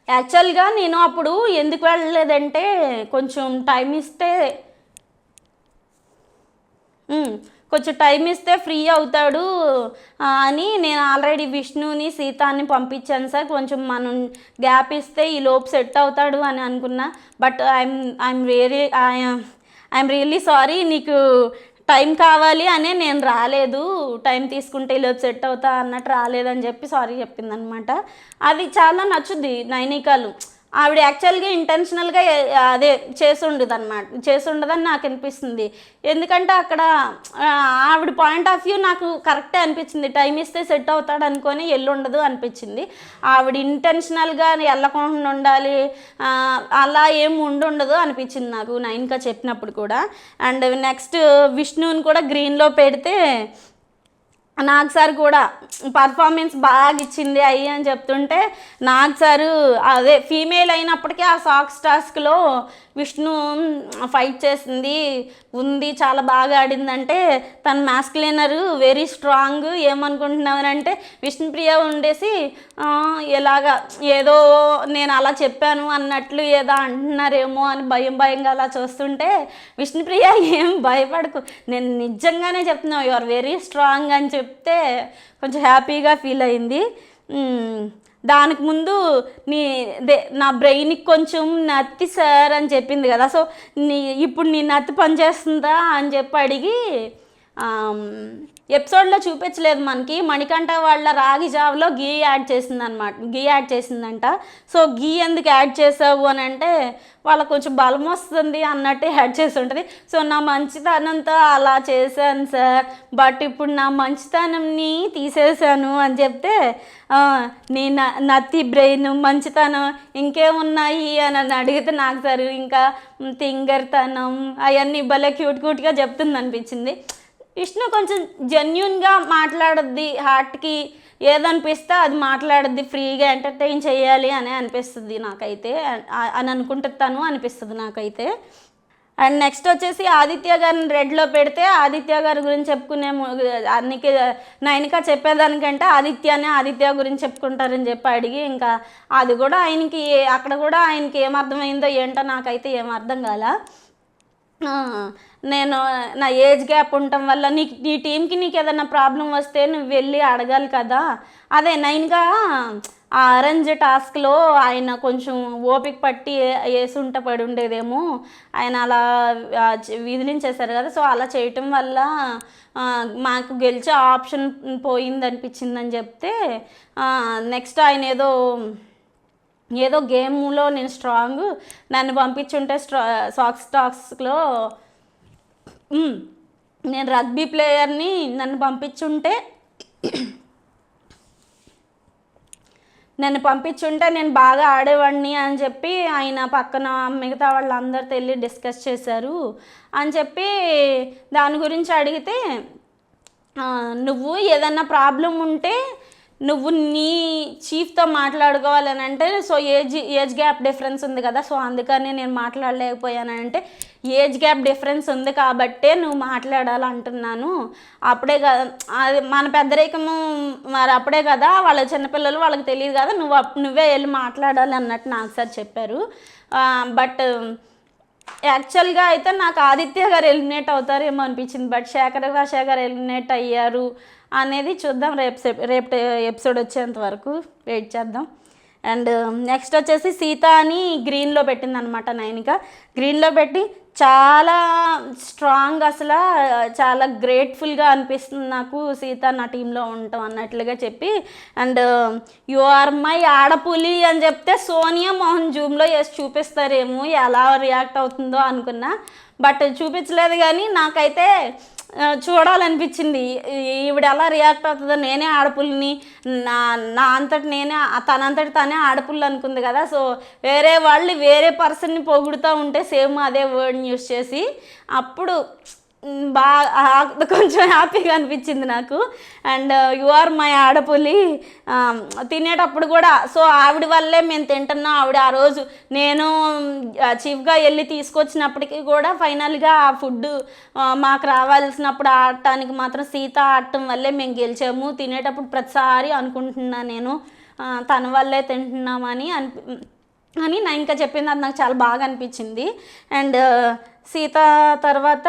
యాక్చువల్గా నేను అప్పుడు ఎందుకు వెళ్ళలేదంటే, కొంచెం టైం ఇస్తే ఫ్రీ అవుతాడు అని నేను ఆల్రెడీ విష్ణుని సీతాని పంపించాను సార్, కొంచెం మనం గ్యాప్ ఇస్తే ఈ లోపు సెట్ అవుతాడు అని అనుకున్నా. బట్ ఐఎమ్ రియల్లీ సారీ, నీకు టైం కావాలి అనే నేను రాలేదు, టైం తీసుకుంటే ఈలోపు సెట్ అవుతా అన్నట్టు రాలేదని చెప్పి సారీ చెప్పిందనమాట. అది చాలా నచ్చుద్ది నైనికాలు. ఆవిడ యాక్చువల్గా ఇంటెన్షనల్గా అదే చేసుండదని నాకు అనిపిస్తుంది. ఎందుకంటే అక్కడ ఆవిడ పాయింట్ ఆఫ్ వ్యూ నాకు కరెక్టే అనిపించింది, టైం ఇస్తే సెట్ అవుతాడు అనుకొని ఎల్లుండదు అనిపించింది. ఆవిడ ఇంటెన్షనల్గా వెళ్ళకుండా ఉండాలి అలా ఏం ఉండదు అనిపించింది నాకు నైనిక చెప్పినప్పుడు కూడా. అండ్ నెక్స్ట్ విష్ణుని కూడా గ్రీన్లో పెడితే, నాగ్ సార్ కూడా పర్ఫార్మెన్స్ బాగా ఇచ్చింది అయ్యి అని చెప్తుంటే, నాగ్ సారు అదే ఫీమేల్ అయినప్పటికీ ఆ సాక్స్ టాస్క్లో విష్ణు ఫైట్ ఉంది చాలా బాగా ఆడిందంటే, తన మాస్కులినరు వెరీ స్ట్రాంగ్, ఏమనుకుంటున్నానంటే విష్ణుప్రియ ఉండేసి ఇలాగా ఏదో నేను అలా చెప్పాను అన్నట్లు ఏదో అంటున్నారేమో అని భయంగా అలా చూస్తుంటే, విష్ణుప్రియ ఏం భయపడకు, నేను నిజంగానే చెప్తున్నా యు ఆర్ వెరీ స్ట్రాంగ్ అని చెప్తే కొంచెం హ్యాపీగా ఫీల్ అయింది. దానికి ముందు నా బ్రెయిన్కి కొంచెం నత్తి సార్ అని చెప్పింది కదా, సో ఇప్పుడు నీ నత్తి పనిచేస్తుందా అని చెప్పి అడిగి, ఎపిసోడ్లో చూపించలేదు మనకి, మణికంఠ వాళ్ళ రాగి జావలో గీ యాడ్ చేసిందంట. సో గీ ఎందుకు యాడ్ చేసావు అని అంటే, వాళ్ళకు కొంచెం బలం వస్తుంది అన్నట్టు యాడ్ చేసి ఉంటుంది. సో నా మంచితనంతో అలా చేశాను సార్, బట్ ఇప్పుడు నా మంచితనంని తీసేశాను అని చెప్తే, నీ నత్తి బ్రెయిన్ మంచితనం ఇంకేమున్నాయి అని అడిగితే, నాకు సార్ ఇంకా తింగర్తనం అవన్నీ భలే క్యూట్గా చెప్తుంది అనిపించింది. విష్ణు కొంచెం జెన్యున్గా మాట్లాడద్ది, హార్ట్కి ఏదనిపిస్తే అది మాట్లాడద్ది, ఫ్రీగా ఎంటర్టైన్ చేయాలి అని అనిపిస్తుంది నాకైతే, అని అనుకుంటాను అనిపిస్తుంది నాకైతే. అండ్ నెక్స్ట్ వచ్చేసి ఆదిత్య గారిని రెడ్లో పెడితే, ఆదిత్య గారి గురించి చెప్పుకునే అన్నికి నైనిక చెప్పేదానికంటే ఆదిత్య గురించి చెప్పుకుంటారని చెప్పి అడిగి, ఇంకా అది కూడా ఆయనకి అక్కడ కూడా ఆయనకి ఏమర్థమైందో ఏంటో నాకైతే ఏం అర్థం కాల. నేను నా ఏజ్ గ్యాప్ ఉండటం వల్ల నీ టీంకి నీకు ఏదైనా ప్రాబ్లం వస్తే నువ్వు వెళ్ళి అడగాలి కదా, అదే నైన్గా ఆ అరేంజ్ టాస్క్లో ఆయన కొంచెం ఓపిక పట్టి వేసుంట పడి ఉండేదేమో, ఆయన అలా విధిలించేశారు కదా, సో అలా చేయటం వల్ల మాకు గెలిచే ఆప్షన్ పోయింది అనిపించిందని చెప్తే, నెక్స్ట్ ఆయన ఏదో గేమ్లో నేను స్ట్రాంగ్, నన్ను పంపించుంటే సాక్స్ టాస్క్లో నేను రగ్బీ ప్లేయర్ని, నన్ను పంపించుంటే నన్ను పంపించుంటే నేను బాగా ఆడేవాడిని అని చెప్పి ఆయన పక్కన మిగతా వాళ్ళందరితో వెళ్ళి డిస్కస్ చేశారు అని చెప్పి దాని గురించి అడిగితే నువ్వు ఏదన్నా ప్రాబ్లం ఉంటే నువ్వు నీ చీఫ్తో మాట్లాడుకోవాలని అంటే సో ఏజ్ గ్యాప్ డిఫరెన్స్ ఉంది కదా, సో అందుకని నేను మాట్లాడలేకపోయానంటే ఏజ్ గ్యాప్ డిఫరెన్స్ ఉంది కాబట్టే నువ్వు మాట్లాడాలంటున్నాను. అప్పుడే కదా అది మన పెద్దరికము, మరి అప్పుడే కదా వాళ్ళ చిన్నపిల్లలు వాళ్ళకి తెలియదు కదా, నువ్వే వెళ్ళి మాట్లాడాలి అన్నట్టు నాకు సార్ చెప్పారు. బట్ యాక్చువల్గా అయితే నాకు ఆదిత్య గారు ఎలిమినేట్ అవుతారేమో అనిపించింది, బట్ శేఖర్ భాష గారు ఎలిమినేట్ అయ్యారు అనేది చూద్దాం. రేపు ఎపిసోడ్ వచ్చేంత వరకు వెయిట్ చేద్దాం. అండ్ నెక్స్ట్ వచ్చేసి సీత అని గ్రీన్లో పెట్టింది అనమాట. నైనిక గ్రీన్లో పెట్టి చాలా స్ట్రాంగ్, అసలు చాలా గ్రేట్ఫుల్గా అనిపిస్తుంది నాకు సీత నా టీంలో ఉంటాం అన్నట్లుగా చెప్పి. అండ్ యు ఆర్ మై ఆడపులి అని చెప్తే సోనియా మోహన్ జూమ్లో వేసి చూపిస్తారేమో ఎలా రియాక్ట్ అవుతుందో అనుకున్నా, బట్ చూపించలేదు. కానీ నాకైతే చూడాలనిపించింది ఈవిడ ఎలా రియాక్ట్ అవుతుందో. నేనే ఆడపుల్ని, నా అంతటి నేనే, తనంతటి తనే ఆడపుల్లు అనుకుంది కదా, సో వేరే వాళ్ళు వేరే పర్సన్ని పొగుడుతూ ఉంటే సేమ్ అదే వర్డ్ని యూస్ చేసి అప్పుడు బాగా కొంచెం హ్యాపీగా అనిపించింది నాకు. అండ్ యు ఆర్ మై ఆడపులి తినేటప్పుడు కూడా సో ఆవిడ వల్లే మేము తింటున్నాం. ఆవిడ ఆ రోజు నేను చీఫ్గా వెళ్ళి తీసుకొచ్చినప్పటికీ కూడా ఫైనల్గా ఆ ఫుడ్ మాకు రావాల్సినప్పుడు ఆడటానికి మాత్రం సీత ఆడటం వల్లే మేము గెలిచాము. తినేటప్పుడు ప్రతిసారి అనుకుంటున్నా నేను తన వల్లే తింటున్నామని అని నా ఇంకా చెప్పింది. అది నాకు చాలా బాగా అనిపించింది. అండ్ సీత తర్వాత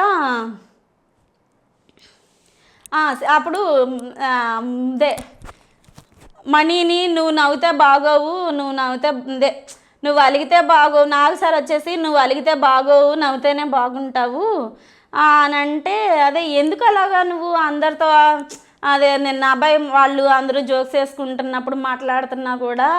అప్పుడు మణిని నువ్వు నవ్వుతే బాగోవు, నువ్వు అలిగితే బాగోవు, నాగు సార్ వచ్చేసి నువ్వు అలిగితే బాగోవు, నవ్వుతేనే బాగుంటావు అని అంటే, అదే ఎందుకు అలాగా నువ్వు అందరితో అదే నిన్న అబ్బాయి వాళ్ళు అందరూ జోక్స్ వేసుకుంటున్నప్పుడు మాట్లాడుతున్నా కూడా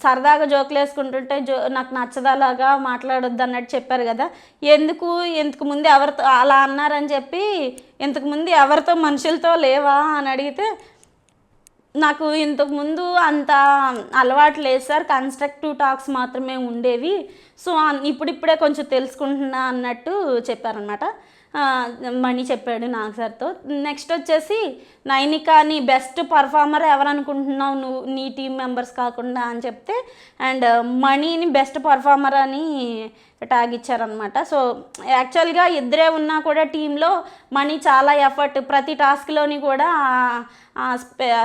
సరదాగా జోకులు వేసుకుంటుంటే నాకు నచ్చదలాగా మాట్లాడొద్దు అన్నట్టు చెప్పారు కదా, ఇంతకు ముందు ఎవరితో అలా అన్నారని చెప్పి ఇంతకుముందు ఎవరితో మనుషులతో లేవా అని అడిగితే నాకు ఇంతకుముందు అంత అలవాటు లేదు సార్, కన్స్ట్రక్టివ్ టాక్స్ మాత్రమే ఉండేవి, సో ఇప్పుడిప్పుడే కొంచెం తెలుసుకుంటున్నా అన్నట్టు చెప్పారనమాట. మణి చెప్పాడు నాగ్ సార్తో. నెక్స్ట్ వచ్చేసి నైనికాని బెస్ట్ పర్ఫార్మర్ ఎవరు అనుకుంటున్నావు నువ్వు నీ టీం మెంబర్స్ కాకుండా అని చెప్తే, అండ్ మణిని బెస్ట్ పర్ఫార్మర్ అని ట్యాగ్ ఇచ్చారనమాట. సో యాక్చువల్గా ఇద్దరే ఉన్నా కూడా టీంలో మణి చాలా ఎఫర్ట్ ప్రతి టాస్క్లోని కూడా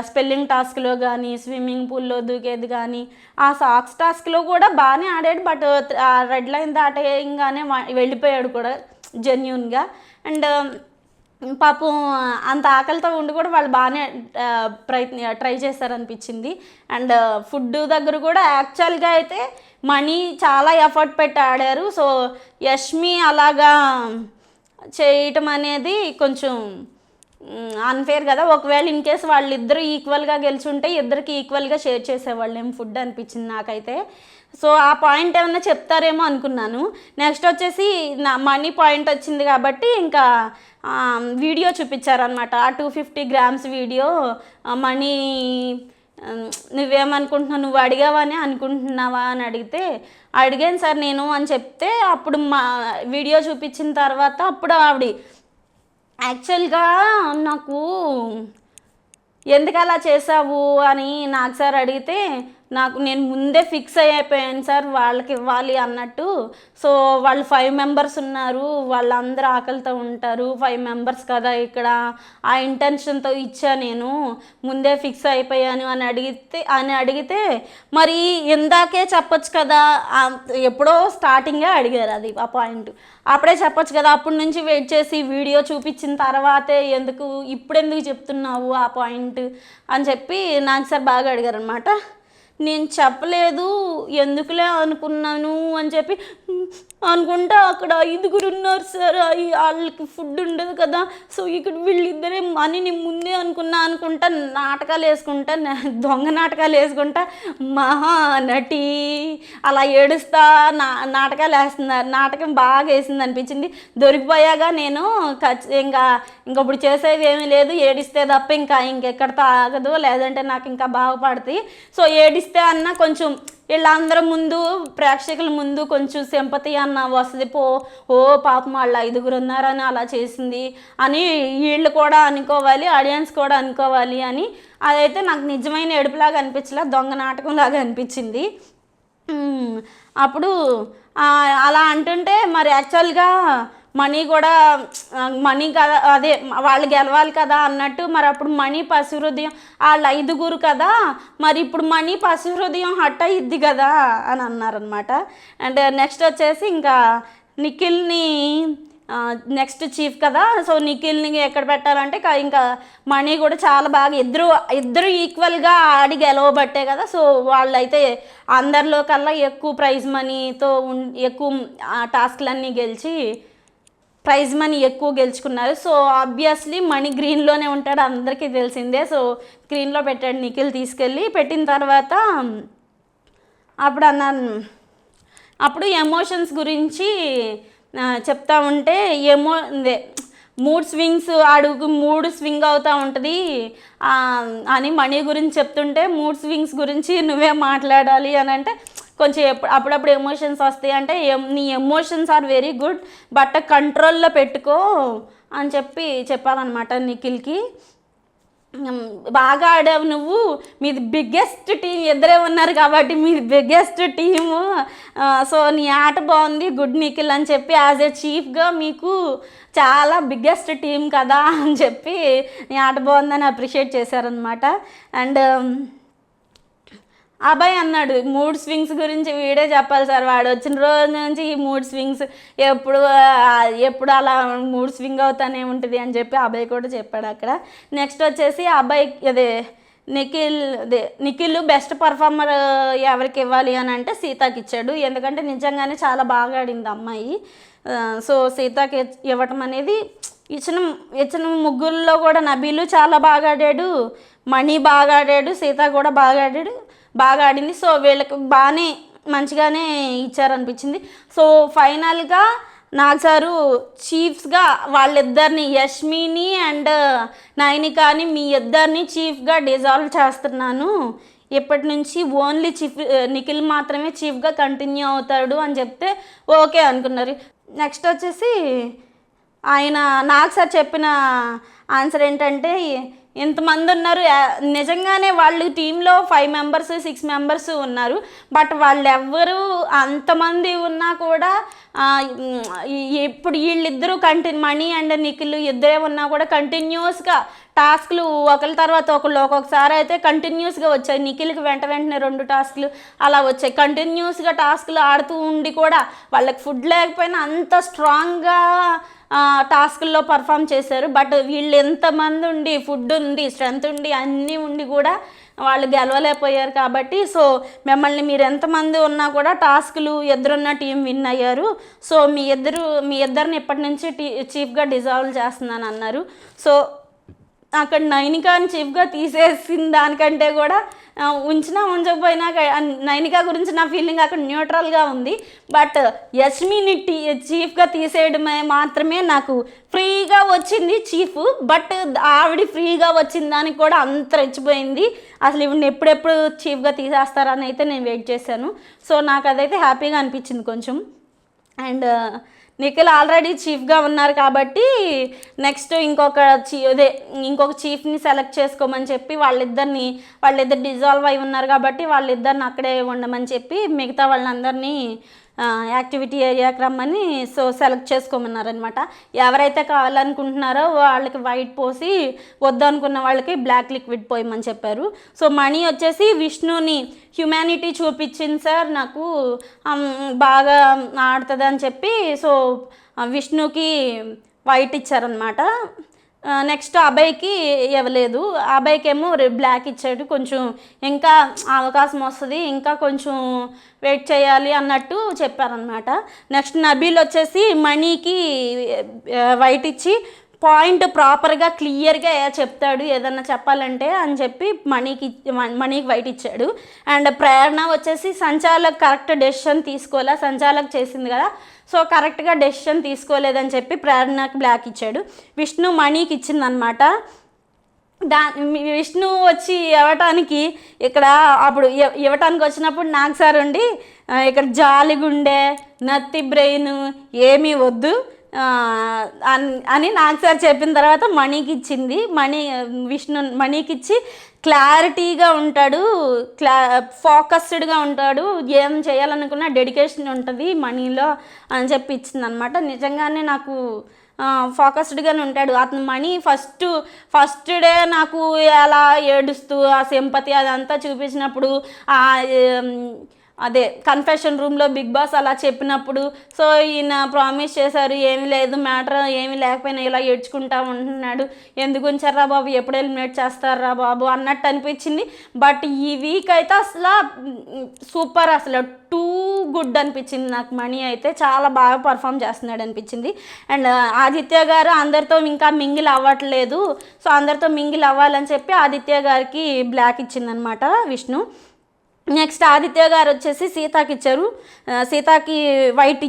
స్పెల్లింగ్ టాస్క్లో కానీ స్విమ్మింగ్ పూల్లో దూకేది కానీ ఆ సాక్స్ టాస్క్లో కూడా బాగానే ఆడాడు, బట్ రెడ్ లైన్ దాటేయంగానే వెళ్ళిపోయాడు కూడా జెన్యూన్గా. అండ్ పాపం అంత ఆకలితో ఉండి కూడా వాళ్ళు బాగానే ట్రై చేశారనిపించింది. అండ్ ఫుడ్ దగ్గర కూడా యాక్చువల్గా అయితే మణి చాలా ఎఫర్ట్ పెట్టి ఆడారు. సో యష్మి అలాగా చేయటం అనేది కొంచెం అన్ఫేర్ కదా. ఒకవేళ ఇన్ కేసు వాళ్ళిద్దరూ ఈక్వల్గా గెలిచుంటే ఇద్దరికి ఈక్వల్గా షేర్ చేసేవాళ్ళు ఏం ఫుడ్ అనిపించింది నాకైతే. సో ఆ పాయింట్ ఏమన్నా చెప్తారేమో అనుకున్నాను. నెక్స్ట్ వచ్చేసి నా మనీ పాయింట్ వచ్చింది కాబట్టి ఇంకా వీడియో చూపించారనమాట. ఆ 250 grams వీడియో మనీ నువ్వేమనుకుంటున్నావు, నువ్వు అడిగావని అనుకుంటున్నావా అని అడిగితే అడిగాను సార్ నేను అని చెప్తే అప్పుడు మా వీడియో చూపించిన తర్వాత అప్పుడు ఆవిడ యాక్చువల్గా నాకు ఎందుకు అలా చేసావు అని నాకు సార్ అడిగితే నేను ముందే ఫిక్స్ అయిపోయాను సార్ వాళ్ళకి ఇవ్వాలి అన్నట్టు. సో వాళ్ళు 5 members ఉన్నారు, వాళ్ళందరూ ఆకలితో ఉంటారు, 5 members కదా ఇక్కడ, ఆ ఇంటెన్షన్తో ఇచ్చా, నేను ముందే ఫిక్స్ అయిపోయాను అని అడిగితే మరి ఇందాకే చెప్పొచ్చు కదా, ఎప్పుడో స్టార్టింగే అడిగారు అది ఆ పాయింట్, అప్పుడే చెప్పొచ్చు కదా, అప్పటి నుంచి వెయిట్ చేసి వీడియో చూపించిన తర్వాతే ఇప్పుడెందుకు చెప్తున్నావు ఆ పాయింట్ అని చెప్పి నాకు సార్ బాగా అడిగారు అనమాట. నేను చెప్పలేదు, ఎందుకులే అనుకున్నాను అని చెప్పి అనుకుంటా అక్కడ 5గురు ఉన్నారు సార్, వాళ్ళకి ఫుడ్ ఉండదు కదా, సో ఇక్కడ వీళ్ళిద్దరే మనీని ముందే అనుకుంటా నాటకాలు వేసుకుంటా, దొంగ నాటకాలు వేసుకుంటా మహానటి అలా ఏడుస్తా నాటకాలు వేస్తున్నారు. నాటకం బాగా వేసింది అనిపించింది. దొరికిపోయాగా నేను ఇంకా ఇప్పుడు చేసేది ఏమీ లేదు, ఏడిస్తే తప్ప ఇంకెక్కడితో ఆగదు, లేదంటే నాకు ఇంకా బాగుపడుతుంది. సో ఏడిస్తే అన్న కొంచెం వీళ్ళందరి ముందు ప్రేక్షకుల ముందు కొంచెం సింపతి అన్న వస్తుంది. పాపం వాళ్ళు 5గురు ఉన్నారని అలా చేసింది అని వీళ్ళు కూడా అనుకోవాలి, ఆడియన్స్ కూడా అనుకోవాలి అని. అదైతే నాకు నిజమైన ఏడుపులాగా అనిపించలే, దొంగ నాటకంలాగా అనిపించింది. అప్పుడు అలా అంటుంటే మరి యాక్చువల్గా మనీ కదా, అదే వాళ్ళు గెలవాలి కదా అన్నట్టు, మరి అప్పుడు మనీ పసి హృదయం వాళ్ళు 5గురు కదా, మరి ఇప్పుడు మనీ పసి హృదయం హట్ అయ్యిద్ది కదా అని అన్నారనమాట. అండ్ నెక్స్ట్ వచ్చేసి ఇంకా నిఖిల్ని నెక్స్ట్ చీఫ్ కదా, సో నిఖిల్ని ఎక్కడ పెట్టాలంటే ఇంకా మనీ కూడా చాలా బాగా ఇద్దరు ఈక్వల్గా ఆడి గెలవబట్టే కదా, సో వాళ్ళైతే అందరిలో కల్లా ఎక్కువ ప్రైజ్ మనీతో ఎక్కువ టాస్క్లన్నీ గెలిచి ప్రైజ్ మనీ ఎక్కువ గెలుచుకున్నారు. సో ఆబ్వియస్లీ మనీ గ్రీన్లోనే ఉంటాడు, అందరికీ తెలిసిందే. సో గ్రీన్లో పెట్టాడు నిఖిల్ తీసుకెళ్ళి. పెట్టిన తర్వాత అప్పుడు ఎమోషన్స్ గురించి చెప్తా ఉంటే మూడ్ స్వింగ్ అవుతూ ఉంటుంది అని మనీ గురించి చెప్తుంటే, మూడ్ స్వింగ్స్ గురించి నువ్వే మాట్లాడాలి అని అంటే కొంచెం అప్పుడప్పుడు ఎమోషన్స్ వస్తాయి అంటే నీ emotions are very good but కంట్రోల్లో పెట్టుకో అని చెప్పాలన్నమాట నిఖిల్కి. బాగా ఆడావు నువ్వు, మీది బిగ్గెస్ట్ టీం, ఇద్దరే ఉన్నారు కాబట్టి మీది బిగ్గెస్ట్ టీము, సో నీ ఆట బాగుంది, గుడ్ నిఖిల్ అని చెప్పి యాజ్ ఏ చీఫ్గా మీకు చాలా బిగ్గెస్ట్ టీం కదా అని చెప్పి నీ ఆట బాగుందని అప్రిషియేట్ చేశారనమాట. అండ్ అబ్బాయి అన్నాడు మూడ్ స్వింగ్స్ గురించి వీడే చెప్పాలి సార్, వాడు వచ్చిన రోజు నుంచి ఈ మూడ్ స్వింగ్స్ ఎప్పుడు అలా మూడ్ స్వింగ్ అవుతానే ఉంటుంది అని చెప్పి అబ్బాయి కూడా చెప్పాడు అక్కడ. నెక్స్ట్ వచ్చేసి అబ్బాయి నిఖిల్ బెస్ట్ పర్ఫార్మర్ ఎవరికి ఇవ్వాలి అని అంటే సీతకి ఇచ్చాడు, ఎందుకంటే నిజంగానే చాలా బాగా ఆడింది అమ్మాయి. సో సీతకి ఇవ్వటం అనేది ఇచ్చిన ముగ్గురులో కూడా నబీలు చాలా బాగా ఆడాడు, మణి బాగా ఆడాడు, సీత కూడా బాగా ఆడింది. సో వీళ్ళకి మంచిగానే ఇచ్చారనిపించింది. సో ఫైనల్గా నాగ్ సారు చీఫ్స్గా వాళ్ళిద్దరిని యష్మిని అండ్ నైనికాని మీ ఇద్దరిని చీఫ్గా డిజాల్వ్ చేస్తున్నాను, ఇప్పటి నుంచి ఓన్లీ నిఖిల్ మాత్రమే చీఫ్గా కంటిన్యూ అవుతాడు అని చెప్తే ఓకే అనుకున్నారు. నెక్స్ట్ వచ్చేసి నాగ్ సార్ చెప్పిన ఆన్సర్ ఏంటంటే, ఇంతమంది ఉన్నారు, నిజంగానే వాళ్ళు టీంలో 5 మెంబర్స్ 6 మెంబర్స్ ఉన్నారు, బట్ వాళ్ళు ఎవ్వరూ అంతమంది ఉన్నా కూడా ఇప్పుడు వీళ్ళిద్దరూ మణి అండ్ నిఖిల్ ఇద్దరే ఉన్నా కూడా కంటిన్యూస్గా టాస్క్లు ఒకరి తర్వాత ఒక్కొక్కసారి అయితే కంటిన్యూస్గా వచ్చాయి. నిఖిల్కి వెంటనే 2 టాస్క్లు అలా వచ్చాయి. కంటిన్యూస్గా టాస్క్లు ఆడుతూ ఉండి కూడా వాళ్ళకి ఫుడ్ లేకపోయినా అంత స్ట్రాంగ్గా టాస్కుల్లో పర్ఫామ్ చేశారు. బట్ వీళ్ళు ఎంతమంది ఉండి ఫుడ్ ఉంది, స్ట్రెంత్ ఉండి అన్నీ ఉండి కూడా వాళ్ళు గెలవలేకపోయారు. కాబట్టి సో మీరు ఎంతమంది ఉన్నా కూడా టాస్కులు ఎదురున్న టీం విన్ అయ్యారు. సో మీ ఇద్దరిని ఇప్పటి నుంచి చీఫ్గా డిజాల్వ్ చేస్తున్నాను అన్నారు. సో అక్కడ నైనికాని చీఫ్గా తీసేసిన దానికంటే కూడా ఉంచకపోయినా నైనికా గురించి నా ఫీలింగ్ అక్కడ న్యూట్రల్గా ఉంది. బట్ యష్మిని చీఫ్గా తీసేయడమే మాత్రమే నాకు ఫ్రీగా వచ్చింది చీఫ్. బట్ ఆవిడ ఫ్రీగా వచ్చిన దానికి కూడా అంత రెచ్చిపోయింది. అసలు ఇవి ఎప్పుడెప్పుడు చీఫ్గా తీసేస్తారని అయితే నేను వెయిట్ చేశాను. సో నాకు అదైతే హ్యాపీగా అనిపించింది కొంచెం. అండ్ నిఖిల్ ఆల్రెడీ చీఫ్గా ఉన్నారు కాబట్టి నెక్స్ట్ ఇంకొక చీఫ్ని సెలెక్ట్ చేసుకోమని చెప్పి వాళ్ళిద్దరు డిజాల్వ్ అయి ఉన్నారు కాబట్టి వాళ్ళిద్దరిని అక్కడే ఉండమని చెప్పి మిగతా వాళ్ళందరినీ యాక్టివిటీ ఏరియాకి రమ్మని సెలెక్ట్ చేసుకోమన్నారనమాట. ఎవరైతే కావాలనుకుంటున్నారో వాళ్ళకి వైట్ పోసి వద్దనుకున్న వాళ్ళకి బ్లాక్ లిక్విడ్ పోయమని చెప్పారు. సో మణి వచ్చేసి విష్ణుని హ్యుమానిటీ చూపించింది సార్, నాకు బాగా ఆడుతుంది అని చెప్పి సో విష్ణుకి వైట్ ఇచ్చారనమాట. నెక్స్ట్ అభయ్కి ఇవ్వలేదు. అభయ్కి ఏమో బ్లాక్ ఇచ్చాడు. కొంచెం ఇంకా అవకాశం వస్తుంది, ఇంకా కొంచెం వెయిట్ చేయాలి అన్నట్టు చెప్పారనమాట. నెక్స్ట్ నబీల్ వచ్చేసి మణికి వైట్ ఇచ్చి పాయింట్ ప్రాపర్గా క్లియర్గా చెప్తాడు ఏదన్నా చెప్పాలంటే అని చెప్పి మణికి వైట్ ఇచ్చాడు. అండ్ ప్రేరణ వచ్చేసి సంచాలక్ కరెక్ట్ డెసిషన్ తీసుకోలే, సంచాలక్ చేసింది కదా సో కరెక్ట్గా డెసిషన్ తీసుకోలేదని చెప్పి ప్రేరణకి బ్లాక్ ఇచ్చాడు. విష్ణు మణికి ఇచ్చిందనమాట. విష్ణు వచ్చి ఇవ్వటానికి ఇక్కడ అప్పుడు ఇవ్వటానికి వచ్చినప్పుడు నాకు సార్ ఉండి ఇక్కడ జాలిగుండే నత్తి బ్రెయిన్ ఏమీ వద్దు అని నాకు సార్ చెప్పిన తర్వాత మణికి ఇచ్చింది. విష్ణు మణికి ఇచ్చి క్లారిటీగా ఉంటాడు, ఫోకస్డ్గా ఉంటాడు, ఏం చేయాలనుకున్నా డెడికేషన్ ఉంటుంది మనీలో అని చెప్పి ఇచ్చింది అనమాట. నిజంగానే నాకు ఫోకస్డ్గానే ఉంటాడు అతను. మణి ఫస్ట్ డే నాకు ఎలా ఏడుస్తూ ఆ సింపతి అదంతా చూపించినప్పుడు అదే కన్ఫెషన్ రూమ్లో బిగ్ బాస్ అలా చెప్పినప్పుడు సో ఈయన ప్రామిస్ చేశారు ఏమీ లేదు, మ్యాటర్ ఏమీ లేకపోయినా ఇలా ఏడ్చుకుంటా ఉంటున్నాడు, ఎందుకు ఉంచారా బాబు, ఎప్పుడు ఎలిమినేట్ చేస్తారా బాబు అన్నట్టు అనిపించింది. బట్ ఈ వీక్ అయితే అసలు సూపర్, అసలు టూ గుడ్ అనిపించింది నాకు. మణి అయితే చాలా బాగా పర్ఫామ్ చేస్తున్నాడు అనిపించింది. అండ్ ఆదిత్య గారు అందరితో ఇంకా మింగిల్ అవ్వట్లేదు, సో అందరితో మింగిల్ అవ్వాలని చెప్పి ఆదిత్య గారికి బ్లాక్ ఇచ్చిందనమాట విష్ణు. నెక్స్ట్ ఆదిత్య గారు వచ్చేసి సీతాకి ఇచ్చారు, సీతాకి వైట్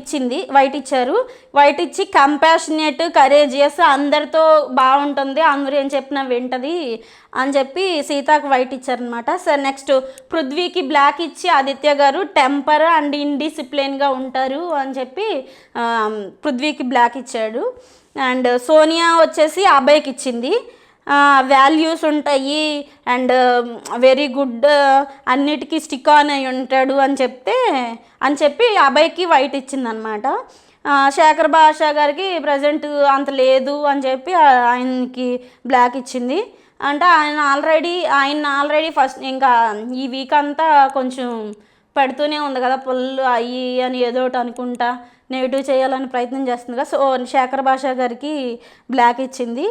ఇచ్చారు. వైట్ ఇచ్చి కంపాషనేట్ కరేజియస్, అందరితో బాగుంటుంది, అందరూ ఏం చెప్పినా వింటది అని చెప్పి సీతాకి వైట్ ఇచ్చారనమాట. సార్ నెక్స్ట్ పృథ్వీకి బ్లాక్ ఇచ్చి ఆదిత్య గారు టెంపర్ అండ్ ఇండిసిప్లిన్గా ఉంటారు అని చెప్పి పృథ్వీకి బ్లాక్ ఇచ్చాడు. అండ్ సోనియా వచ్చేసి అభయ్కి ఇచ్చింది, వాల్యూస్ ఉంటాయి అండ్ వెరీ గుడ్, అన్నిటికీ స్టిక్ ఆన్ అయి ఉంటాడు అని చెప్పి అభయ్కి వైట్ ఇచ్చిందనమాట. శేఖర్ భాషా గారికి ప్రజెంట్ అంత లేదు అని చెప్పి ఆయనకి బ్లాక్ ఇచ్చింది. అంటే ఆయన ఆల్రెడీ ఫస్ట్ ఇంకా ఈ వీక్ అంతా కొంచెం పెడుతూనే ఉంది కదా పుల్లు అయ్యి అని ఏదో ఒకటి అనుకుంటా నెగిటివ్ చేయాలని ప్రయత్నం చేస్తుంది కదా. సో శేఖర్ భాషా గారికి బ్లాక్ ఇచ్చింది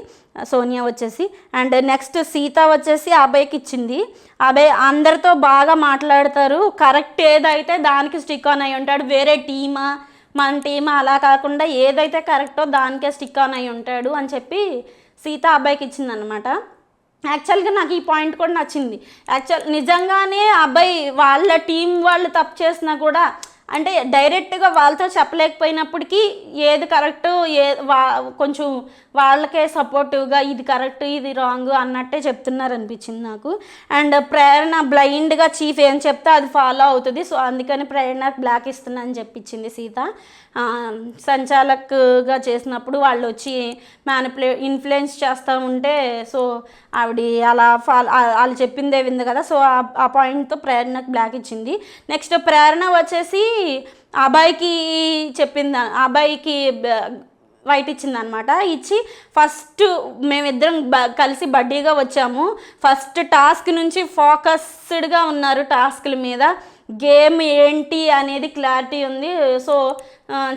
సోనియా వచ్చేసి. అండ్ నెక్స్ట్ సీత వచ్చేసి అభయ్కి ఇచ్చింది. అభయ్ అందరితో బాగా మాట్లాడతారు, కరెక్ట్ ఏదైతే దానికి స్టిక్ ఆన్ అయి ఉంటాడు, వేరే టీమా మన టీమా అలా కాకుండా ఏదైతే కరెక్టో దానికే స్టిక్ ఆన్ అయి ఉంటాడు అని చెప్పి సీత అభయ్కి ఇచ్చిందనమాట. యాక్చువల్గా నాకు ఈ పాయింట్ కూడా నచ్చింది. నిజంగానే అబ్బాయి వాళ్ళ టీం వాళ్ళు తప్పు చేసినా కూడా అంటే డైరెక్ట్గా వాళ్ళతో చెప్పలేకపోయినప్పటికీ ఏది కరెక్ట్ కొంచెం వాళ్ళకే సపోర్టివ్గా ఇది కరెక్ట్ ఇది రాంగ్ అన్నట్టే చెప్తున్నారు అనిపించింది నాకు. అండ్ ప్రేరణ బ్లైండ్గా చీఫ్ ఏం చెప్తే అది ఫాలో అవుతుంది, సో అందుకని ప్రేరణకు బ్లాక్ ఇస్తున్నా అని చెప్పించింది సీత. సంచాలక్గా చేసినప్పుడు వాళ్ళు వచ్చి ఇన్ఫ్లుయెన్స్ చేస్తూ ఉంటే సో ఆవిడ అలా వాళ్ళు చెప్పిందే వింది కదా, సో ఆ పాయింట్తో ప్రేరణకు బ్లాక్ ఇచ్చింది. నెక్స్ట్ ప్రేరణ వచ్చేసి అబ్బాయికి వైట్ ఇచ్చిందనమాట. ఇచ్చి ఫస్ట్ మేమిద్దరం కలిసి బడ్డీగా వచ్చాము, ఫస్ట్ టాస్క్ నుంచి ఫోకస్డ్గా ఉన్నారు టాస్క్ల మీద, గేమ్ ఏంటి అనేది క్లారిటీ ఉంది, సో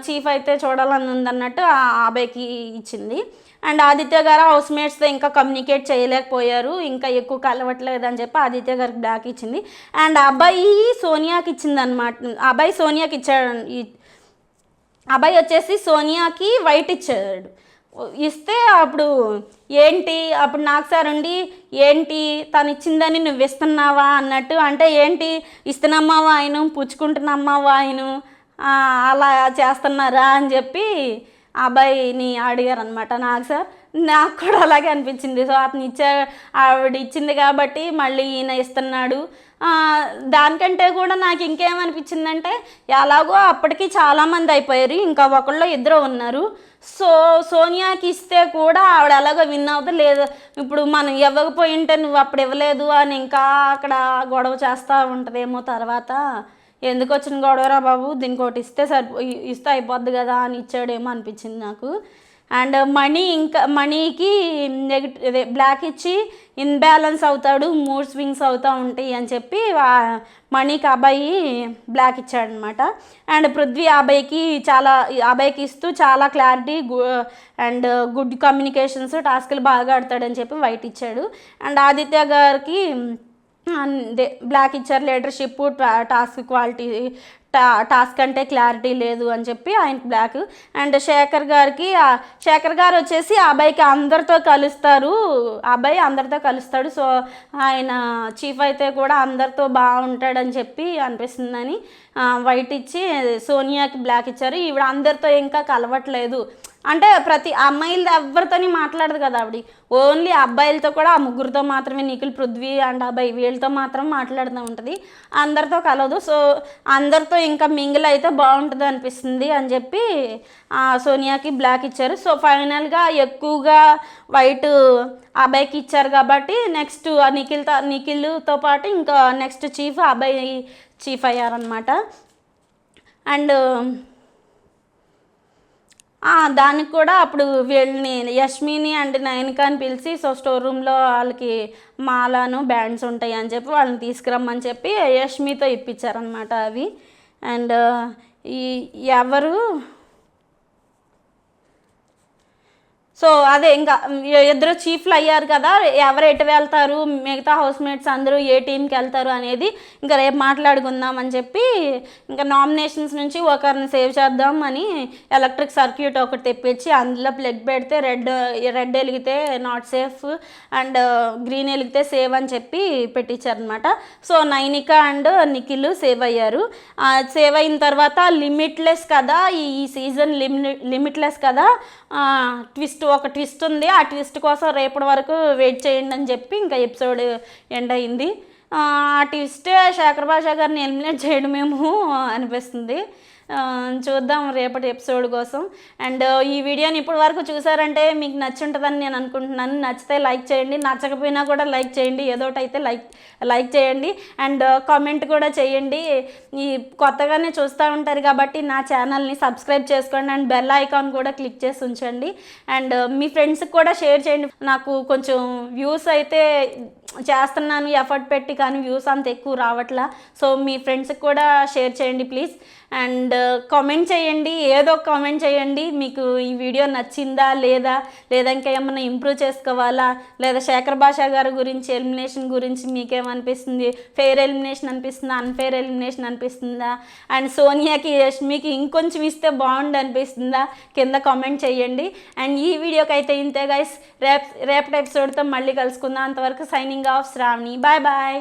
చీఫ్ అయితే చూడాలని ఉందన్నట్టు ఆ అబ్బాయికి ఇచ్చింది. అండ్ ఆదిత్య గారు హౌస్ మేట్స్తో ఇంకా కమ్యూనికేట్ చేయలేకపోయారు, ఇంకా ఎక్కువ కలవట్లేదని చెప్పి ఆదిత్య గారికి బ్లాక్ ఇచ్చింది. అండ్ అబ్బాయి సోనియాకి ఇచ్చింది అనమాట. అబ్బాయి వచ్చేసి సోనియాకి వైట్ ఇచ్చాడు. ఇస్తే అప్పుడు అప్పుడు నాకు సార్ ఉండి ఏంటి తను ఇచ్చిందని నువ్వు ఇస్తున్నావా అన్నట్టు, అంటే ఏంటి ఇస్తున్నామ్మా ఆయన పుచ్చుకుంటున్నామ్మా ఆయన అలా చేస్తున్నారా అని చెప్పి అబ్బాయిని అడిగారు అనమాట. నాకు కూడా అలాగే అనిపించింది. సో ఆవిడ ఇచ్చింది కాబట్టి మళ్ళీ ఈయన ఇస్తున్నాడు. దానికంటే కూడా నాకు ఇంకేమనిపించిందంటే ఎలాగో అప్పటికి చాలామంది అయిపోయారు, ఇంకా ఒకళ్ళు ఇద్దరు ఉన్నారు, సో సోనియాకి ఇస్తే కూడా ఆవిడ ఎలాగో విన్ అవుతుంది లేదు, ఇప్పుడు మనం ఇవ్వకపోయి ఉంటే నువ్వు అప్పుడు ఇవ్వలేదు అని ఇంకా అక్కడ గొడవ చేస్తూ ఉంటుందేమో, తర్వాత ఎందుకు వచ్చిన గొడవరా బాబు దీనికి ఒకటి ఇస్తే అయిపోద్ది కదా అని ఇచ్చాడేమో అనిపించింది నాకు. అండ్ మనీకి నెగిటివ్ బ్లాక్ ఇచ్చి ఇన్బ్యాలెన్స్ అవుతాడు, మూడ్ స్వింగ్స్ అవుతూ ఉంటాయి అని చెప్పి మనీకి అబ్బాయి బ్లాక్ ఇచ్చాడనమాట. అండ్ పృథ్వీ అబ్బాయికి ఇస్తూ చాలా క్లారిటీ అండ్ గుడ్ కమ్యూనికేషన్స్, టాస్క్లు బాగా ఆడతాడని చెప్పి వైట్ ఇచ్చాడు. అండ్ ఆదిత్య గారికి బ్లాక్ ఇచ్చారు, లీడర్షిప్, టాస్క్ క్వాలిటీ, టాస్క్ అంటే క్లారిటీ లేదు అని చెప్పి ఆయనకి బ్లాక్. అండ్ శేఖర్ గారు వచ్చేసి అబ్బాయికి అబ్బాయి అందరితో కలుస్తాడు, సో ఆయన చీఫ్ అయితే కూడా అందరితో బాగుంటాడని చెప్పి అనిపిస్తుందని వైట్ ఇచ్చి సోనియాకి బ్లాక్ ఇచ్చారు. ఈవిడ అందరితో ఇంకా కలవట్లేదు అంటే ప్రతి అమ్మాయిలతో ఎవరితోని మాట్లాడదు కదా ఆవిడ, ఓన్లీ అబ్బాయిలతో కూడా ఆ ముగ్గురితో మాత్రమే, నిఖిల్, పృథ్వీ అండ్ అబ్బాయి వీళ్ళతో మాత్రం మాట్లాడుతూ ఉంటుంది, అందరితో కలవదు. సో అందరితో ఇంకా మింగిల్ అయితే బాగుంటుంది అనిపిస్తుంది అని చెప్పి సోనియాకి బ్లాక్ ఇచ్చారు. సో ఫైనల్గా ఎక్కువగా వైట్ అబ్బాయికి ఇచ్చారు కాబట్టి నెక్స్ట్ నిఖిల్తో పాటు ఇంకా నెక్స్ట్ చీఫ్ అబ్బాయి చీఫ్ అయ్యారనమాట. అండ్ దానికి కూడా అప్పుడు వీళ్ళని యష్మిని అండ్ నయనికాని పిలిచి సో స్టోర్ రూమ్లో వాళ్ళకి మాలను బ్యాండ్స్ ఉంటాయి అని చెప్పి వాళ్ళని తీసుకురమ్మని చెప్పి యష్మితో ఇప్పించారనమాట అవి. అండ్ ఎవరు సో అదే ఇంకా ఇద్దరు చీఫ్లు అయ్యారు కదా, ఎవరు ఎటు వెళ్తారు, మిగతా హౌస్ మేట్స్ అందరూ ఏ టీంకి వెళ్తారు అనేది ఇంకా రేపు మాట్లాడుకుందాం అని చెప్పి ఇంకా నామినేషన్స్ నుంచి ఒకరిని సేవ్ చేద్దాం అని ఎలక్ట్రిక్ సర్క్యూట్ ఒకటి తెప్పించి అందులో ప్లగ్ పెడితే రెడ్ వెలిగితే నాట్ సేఫ్ అండ్ గ్రీన్ వెలిగితే సేవ్ అని చెప్పి పెట్టించారనమాట. So Nainika and Nikhil safe అయ్యారు. సేవ్ అయిన తర్వాత లిమిట్లెస్ కదా, ఈ సీజన్ లిమిట్లెస్ కదా, ఒక ట్విస్ట్ ఉంది, ఆ ట్విస్ట్ కోసం రేపటి వరకు వెయిట్ చేయండి అని చెప్పి ఇంకా ఎపిసోడ్ ఎండ్ అయింది. ఆ ట్విస్ట్ శేఖర్ భాషా గారిని ఎలిమినేట్ చేయడమేమో అనిపిస్తుంది. చూద్దాం రేపటి ఎపిసోడ్ కోసం. అండ్ ఈ వీడియోని ఇప్పటి వరకు చూసారంటే మీకు నచ్చుంటుందని నేను అనుకుంటున్నాను. నచ్చితే లైక్ చేయండి, నచ్చకపోయినా కూడా లైక్ చేయండి, ఏదోటైతే లైక్ చేయండి అండ్ కామెంట్ కూడా చేయండి. ఈ కొత్తగానే చూస్తూ ఉంటారు కాబట్టి నా ఛానల్ని సబ్స్క్రైబ్ చేసుకోండి అండ్ బెల్ ఐకాన్ కూడా క్లిక్ చేసి ఉంచండి. అండ్ మీ ఫ్రెండ్స్కి కూడా షేర్ చేయండి. నాకు కొంచెం వ్యూస్ అయితే చేస్తున్నాను ఎఫర్ట్ పెట్టి, కానీ వ్యూస్ అంత ఎక్కువ రావట్లా. సో మీ ఫ్రెండ్స్కి కూడా షేర్ చేయండి ప్లీజ్. అండ్ కామెంట్ చేయండి, ఏదో కామెంట్ చేయండి, మీకు ఈ వీడియో నచ్చిందా లేదా ఇంకా ఏమన్నా ఇంప్రూవ్ చేసుకోవాలా, లేదా శేఖర్ భాషా గారి గురించి ఎలిమినేషన్ గురించి మీకేమనిపిస్తుంది, ఫెయిర్ ఎలిమినేషన్ అనిపిస్తుందా, అన్ఫెయిర్ ఎలిమినేషన్ అనిపిస్తుందా, అండ్ సోనియాకి యష్మికి ఇంకొంచెం ఇస్తే బాగుండు అనిపిస్తుందా, కింద కామెంట్ చేయండి. అండ్ ఈ వీడియోకి అయితే ఇంతే గైస్, రేపటి ఎపిసోడ్తో మళ్ళీ కలుసుకుందాం. అంతవరకు signing off Shravani. Bye bye.